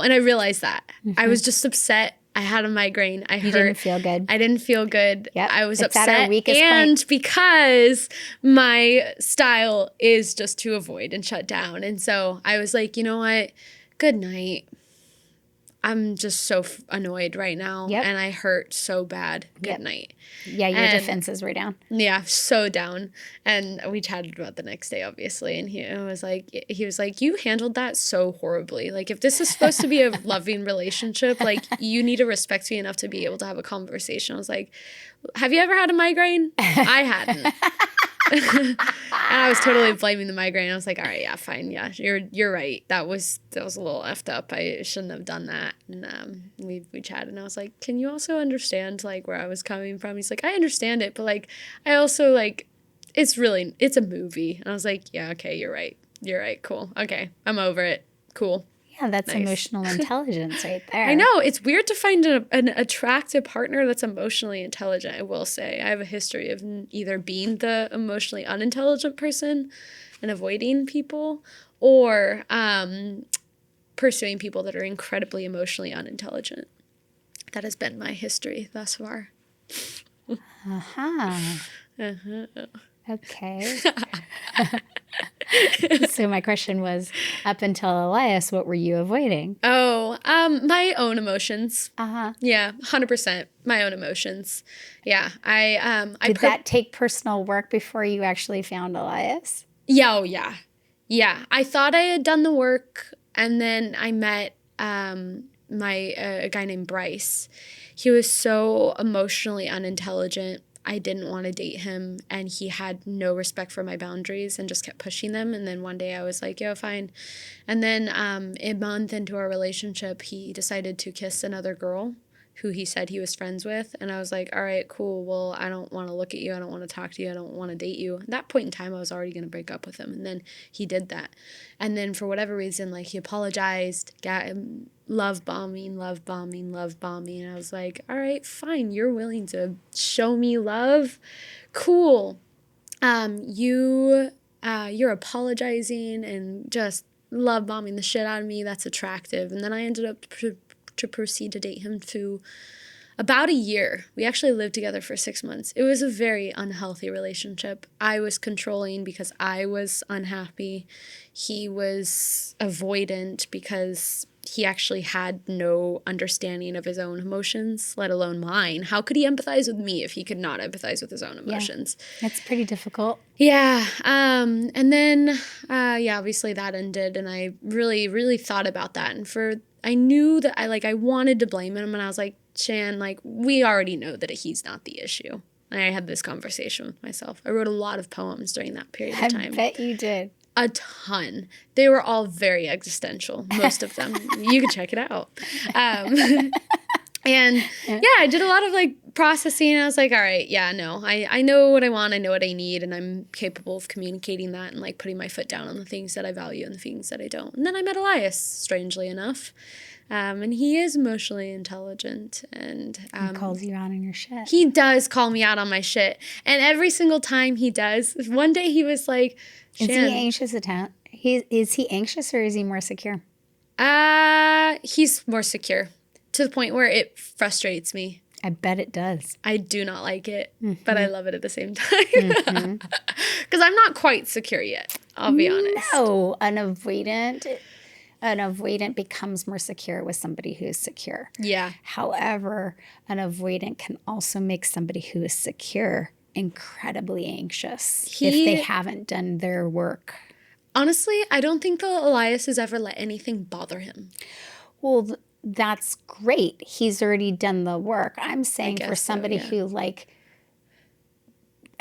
and I realized that. I was just upset. I had a migraine. I didn't feel good. I didn't feel good. Yep. I was It's at upset, our weakest and point. because my style is just to avoid and shut down, and so I was like, you know what? Good night. I'm just so annoyed right now, Yep. and I hurt so bad. Good night. Yeah, your And- defenses were down. Yeah, so down. And we chatted about the next day, obviously. And he was like, you handled that so horribly. Like, if this is supposed to be a loving relationship, like, you need to respect me enough to be able to have a conversation. I was like, have you ever had a migraine? I hadn't. And I was totally blaming the migraine. I was like, all right, yeah, fine. Yeah, you're right. That was a little effed up. I shouldn't have done that. And we chatted, and I was like, can you also understand like where I was coming from? He's like, I understand it, but like I also like it's a movie. And I was like, yeah, okay, you're right. Cool. Okay, I'm over it. Cool. Yeah, that's Nice. emotional intelligence right there. I know. It's weird to find an attractive partner that's emotionally intelligent, I will say. I have a history of either being the emotionally unintelligent person and avoiding people, or pursuing people that are incredibly emotionally unintelligent. That has been my history thus far. Uh-huh. Uh-huh. Okay. So my question was, up until Elias, what were you avoiding? Oh, my own emotions. Uh-huh. Yeah, 100% my own emotions. Yeah, Did that take personal work before you actually found Elias? Yeah, oh yeah. Yeah, I thought I had done the work, and then I met a guy named Bryce. He was so emotionally unintelligent. I didn't want to date him, and he had no respect for my boundaries and just kept pushing them. And then one day I was like, yo, fine. And then a month into our relationship, he decided to kiss another girl who he said he was friends with. And I was like, all right, cool. Well, I don't want to look at you. I don't want to talk to you. I don't want to date you. At that point in time, I was already going to break up with him. And then he did that. And then for whatever reason, like, he apologized, got love bombing. And I was like, all right, fine. You're willing to show me love? Cool. You're apologizing and just love bombing the shit out of me. That's attractive. And then I ended up to proceed to date him to about a year. We actually lived together for 6 months. It was a very unhealthy relationship. I was controlling because I was unhappy. He was avoidant because he actually had no understanding of his own emotions, let alone mine. How could he empathize with me if he could not empathize with his own emotions? It's pretty difficult. Yeah. And then, obviously that ended, and I really, really thought about that. And I knew that I wanted to blame him, and I was like, Shan, like, we already know that he's not the issue. And I had this conversation with myself. I wrote a lot of poems during that period of time. I bet you did. A ton. They were all very existential, most of them. You can check it out. And I did a lot of like processing. I was like, all right, no, I know what I want. I know what I need. And I'm capable of communicating that and like putting my foot down on the things that I value and the things that I don't. And then I met Elias, strangely enough. And he is emotionally intelligent. And He calls you out on your shit. he does call me out on my shit. And every single time he does, one day he was like, Is Shan, he anxious is he anxious or is he more secure? he's more secure to the point where it frustrates me. I bet it does. I do not like it, but I love it at the same time. Because I'm not quite secure yet, I'll be honest. No, an avoidant becomes more secure with somebody who is secure. Yeah. However, an avoidant can also make somebody who is secure incredibly anxious if they haven't done their work. Honestly, I don't think that Elias has ever let anything bother him. Well, that's great. He's already done the work. I'm saying for somebody who like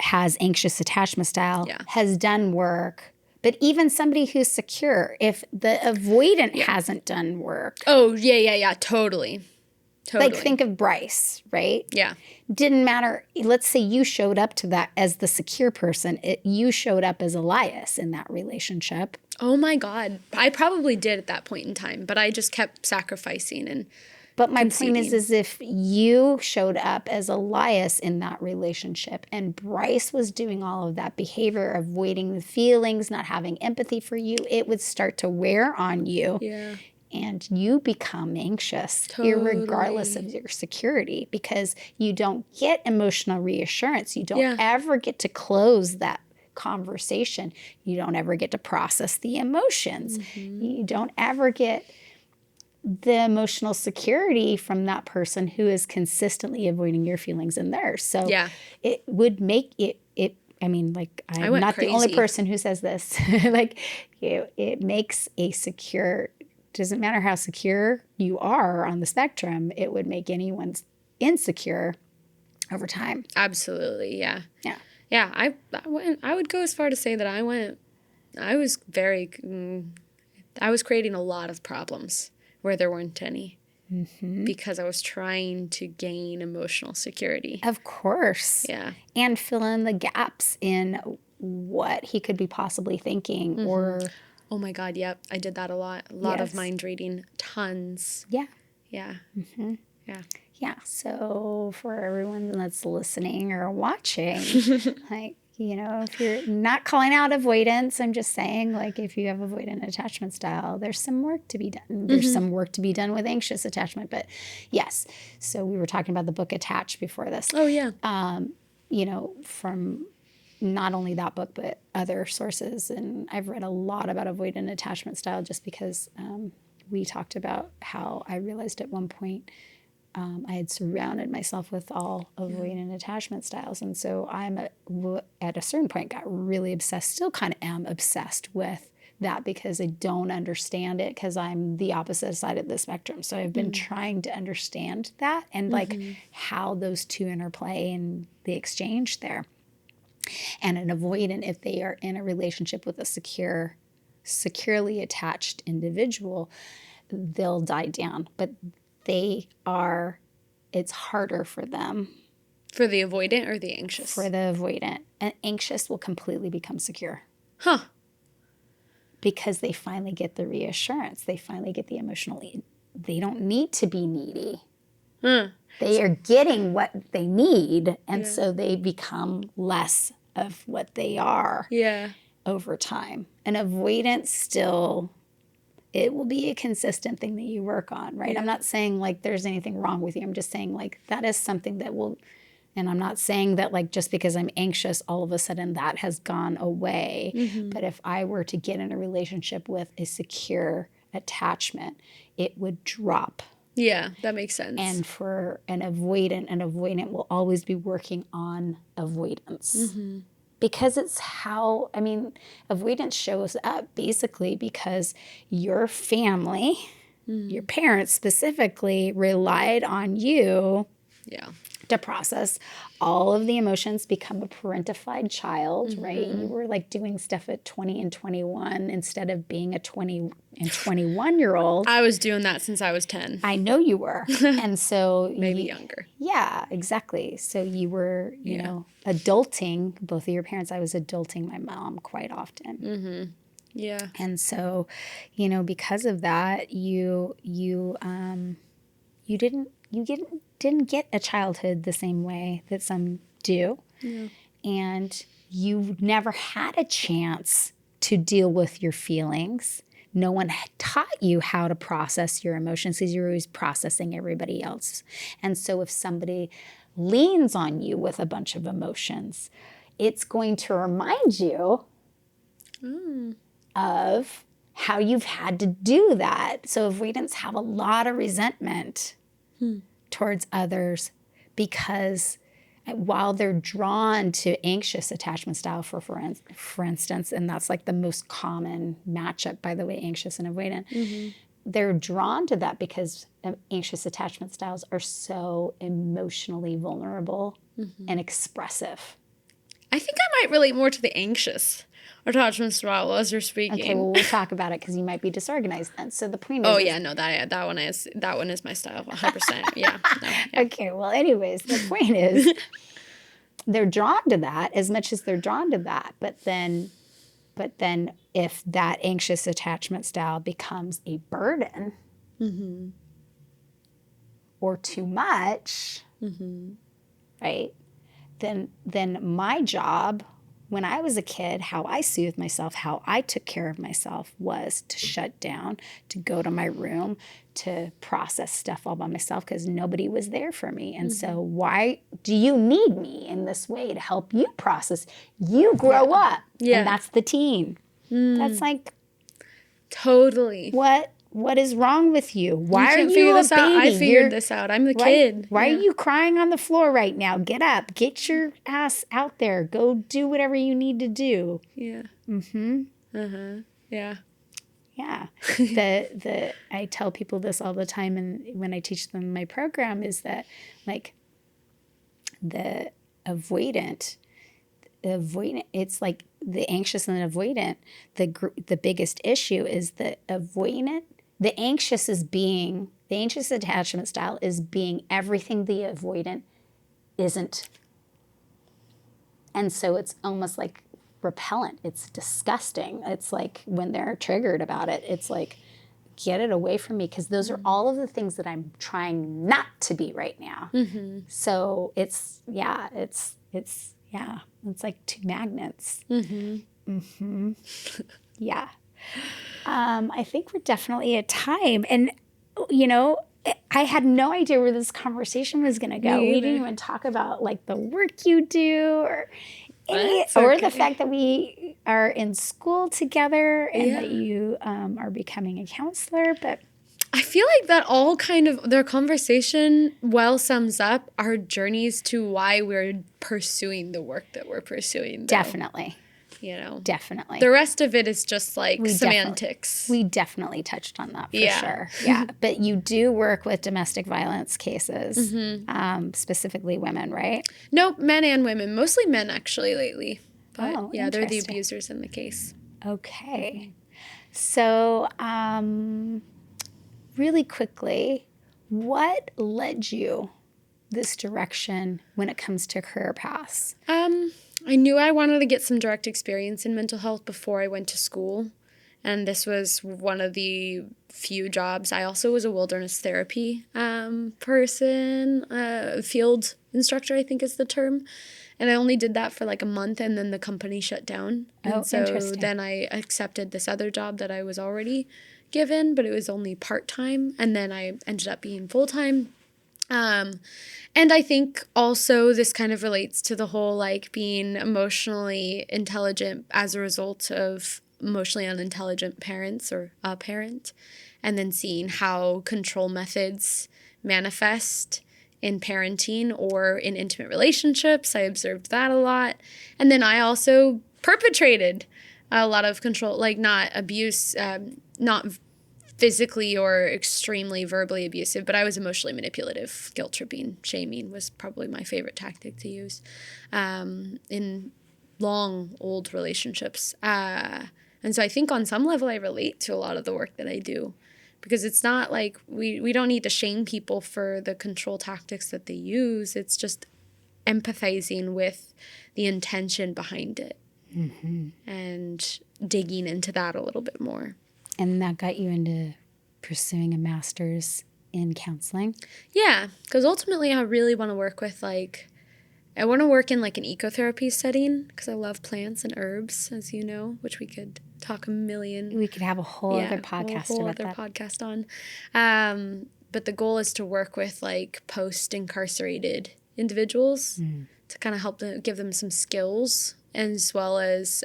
has anxious attachment style, has done work, but even somebody who's secure, if the avoidant hasn't done work. Oh, yeah, totally. Like think of Bryce, right? Yeah. Didn't matter. Let's say you showed up to that as the secure person. You showed up as Elias in that relationship. Oh my God. I probably did at that point in time, but I just kept sacrificing. But my point is if you showed up as Elias in that relationship and Bryce was doing all of that behavior, avoiding the feelings, not having empathy for you, it would start to wear on you. Yeah. And you become anxious, irregardless of your security, because you don't get emotional reassurance. You don't ever get to close that conversation. You don't ever get to process the emotions. You don't ever get the emotional security from that person who is consistently avoiding your feelings and theirs. So it would make it I mean, like, I'm not the only person who says this. Like, it makes a secure, doesn't matter how secure you are on the spectrum, it would make anyone insecure over time. Absolutely, yeah. Yeah. Yeah, I would go as far to say that I was creating a lot of problems where there weren't any. Because I was trying to gain emotional security. Of course. Yeah. And fill in the gaps in what he could be possibly thinking or... Oh my God, yep. I did that a lot. A lot of mind reading. Tons. Yeah. Yeah. Yeah. Yeah. So for everyone that's listening or watching, like, you know, if you're not calling out avoidance, I'm just saying, like, if you have avoidant attachment style, there's some work to be done. There's some work to be done with anxious attachment. But yes, so we were talking about the book Attached before this. Oh, yeah. You know, from not only that book, but other sources. And I've read a lot about avoidant attachment style just because we talked about how I realized at one point I had surrounded myself with all avoidant attachment styles. And so at a certain point, got really obsessed, still kind of am obsessed with that because I don't understand it because I'm the opposite side of the spectrum. So I've been trying to understand that and like how those two interplay and the exchange there. And an avoidant, if they are in a relationship with a securely attached individual, they'll die down. But it's harder for them. For the avoidant or the anxious? For the avoidant. And anxious will completely become secure. Huh. Because they finally get the reassurance. They finally get the emotional. They don't need to be needy. They are getting what they need. And so they become less of what they are over time. An avoidant still it will be a consistent thing that you work on, right? Yeah. I'm not saying like there's anything wrong with you. I'm just saying like that is something that will, and I'm not saying that like just because I'm anxious, all of a sudden that has gone away. But if I were to get in a relationship with a secure attachment, it would drop. Yeah, that makes sense. And for an avoidant will always be working on avoidance. Because it's how, I mean, avoidance shows up basically because your family, your parents specifically, relied on you yeah. to process all of the emotions, become a parentified child, right? You were like doing stuff at 20 and 21 instead of being a 20 and 21-year-old. I was doing that since I was 10. I know you were. And so Maybe younger. Yeah, exactly. So you were, you know, adulting both of your parents. I was adulting my mom quite often. Yeah. And so, you know, because of that, you didn't get a childhood the same way that some do. Yeah. And you never had a chance to deal with your feelings. No one had taught you how to process your emotions because you're always processing everybody else. And so if somebody leans on you with a bunch of emotions, it's going to remind you of how you've had to do that. So avoidants have a lot of resentment towards others because while they're drawn to anxious attachment style, for instance, and that's like the most common matchup, by the way, anxious and avoidant, they're drawn to that because anxious attachment styles are so emotionally vulnerable and expressive. I think I might relate more to the anxious attachment style as you're speaking. Okay, well, we'll talk about it because you might be disorganized then. So the point is... Oh, yeah, no, that one is my style, 100%. Yeah. No, yeah. Okay, well, anyways, the point is they're drawn to that as much as they're drawn to that. But then if that anxious attachment style becomes a burden or too much, right, then my job when I was a kid, how I soothed myself, how I took care of myself was to shut down, to go to my room, to process stuff all by myself because nobody was there for me. And so why do you need me in this way to help you process? You grow up. Yeah. And that's the teen. That's like, totally. What is wrong with you? Why are you figure a this baby? out? I figured this out. I'm the kid. Why are you crying on the floor right now? Get up. Get your ass out there. Go do whatever you need to do. Yeah. Yeah. Yeah. I tell people this all the time, and when I teach them my program is that like the avoidant, it's like the anxious and the avoidant. The biggest issue is the avoidant. The anxious attachment style is being everything the avoidant isn't. And so it's almost like repellent. It's disgusting. It's like when they're triggered about it, it's like, get it away from me because those are all of the things that I'm trying not to be right now. So it's like two magnets. Yeah. I think we're definitely at time. And, you know, I had no idea where this conversation was going to go. We didn't even talk about like the work you do or the fact that we are in school together and that you are becoming a counselor. But I feel like that all kind of, their conversation well sums up our journeys to why we're pursuing the work that we're pursuing. Though. Definitely. You know? Definitely. The rest of it is just like semantics. We definitely touched on that for sure. Yeah. But you do work with domestic violence cases, specifically women, right? Nope, men and women. Mostly men actually lately. But yeah, they're the interesting. abusers in the case. Okay. So really quickly, what led you this direction when it comes to career paths? I knew I wanted to get some direct experience in mental health before I went to school. And this was one of the few jobs. I also was a wilderness therapy person, field instructor, I think is the term. And I only did that for like a month and then the company shut down. And so interesting. then I accepted this other job that I was already given, but it was only part-time. And then I ended up being full-time. And I think also this kind of relates to the whole like being emotionally intelligent as a result of emotionally unintelligent parents or a parent, and then seeing how control methods manifest in parenting or in intimate relationships. I observed that a lot. And then I also perpetrated a lot of control, like not abuse, not physically or extremely verbally abusive, but I was emotionally manipulative. Guilt tripping, shaming was probably my favorite tactic to use in long, old relationships. And so I think on some level I relate to a lot of the work that I do, because it's not like we don't need to shame people for the control tactics that they use. It's just empathizing with the intention behind it and digging into that a little bit more. And that got you into pursuing a master's in counseling? Yeah, because ultimately I really want to work with I want to work in like an ecotherapy setting because I love plants and herbs, as you know, which we could talk a million. We could have a whole other podcast about that. Podcast on. But the goal is to work with like post-incarcerated individuals to kind of help them, give them some skills, as well as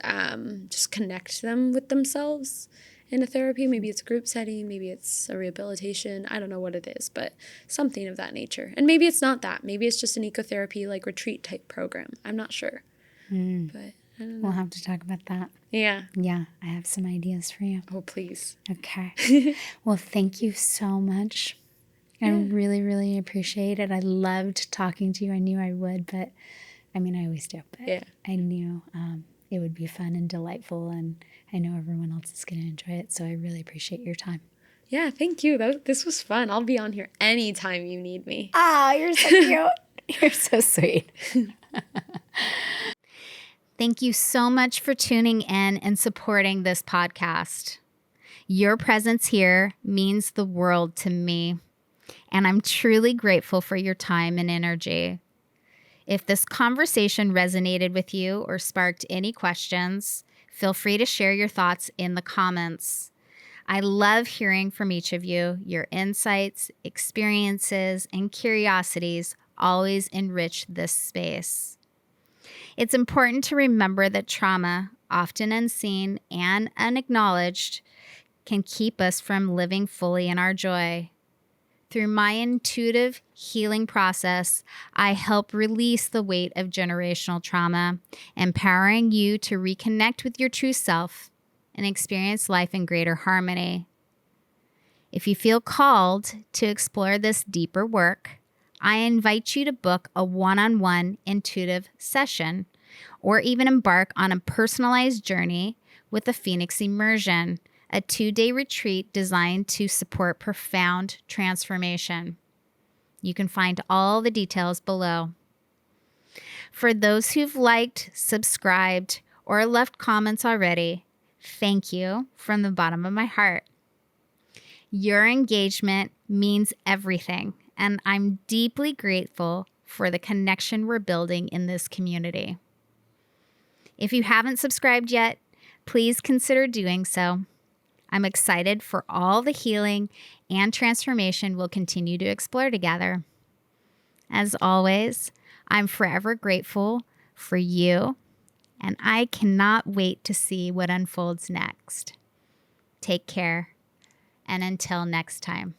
just connect them with themselves in a therapy. Maybe it's a group setting, maybe it's a rehabilitation. I don't know what it is, but something of that nature. And maybe it's not that. Maybe it's just an ecotherapy like retreat type program. I'm not sure. But I don't know. We'll have to talk about that. Yeah. Yeah, I have some ideas for you. Oh, please. Okay. Well, thank you so much. I really, really appreciate it. I loved talking to you. I knew I would, but I mean, I always do. But I knew it would be fun and delightful, and I know everyone else is going to enjoy it. So I really appreciate your time. Yeah, thank you. This was fun. I'll be on here anytime you need me. Ah, you're so cute. You're so sweet. Thank you so much for tuning in and supporting this podcast. Your presence here means the world to me, and I'm truly grateful for your time and energy. If this conversation resonated with you or sparked any questions, feel free to share your thoughts in the comments. I love hearing from each of you. Your insights, experiences, and curiosities always enrich this space. It's important to remember that trauma, often unseen and unacknowledged, can keep us from living fully in our joy. Through my intuitive healing process, I help release the weight of generational trauma, empowering you to reconnect with your true self and experience life in greater harmony. If you feel called to explore this deeper work, I invite you to book a one-on-one intuitive session or even embark on a personalized journey with a Phoenix Immersion, a 2-day retreat designed to support profound transformation. You can find all the details below. For those who've liked, subscribed, or left comments already, thank you from the bottom of my heart. Your engagement means everything, and I'm deeply grateful for the connection we're building in this community. If you haven't subscribed yet, please consider doing so. I'm excited for all the healing and transformation we'll continue to explore together. As always, I'm forever grateful for you, and I cannot wait to see what unfolds next. Take care, and until next time.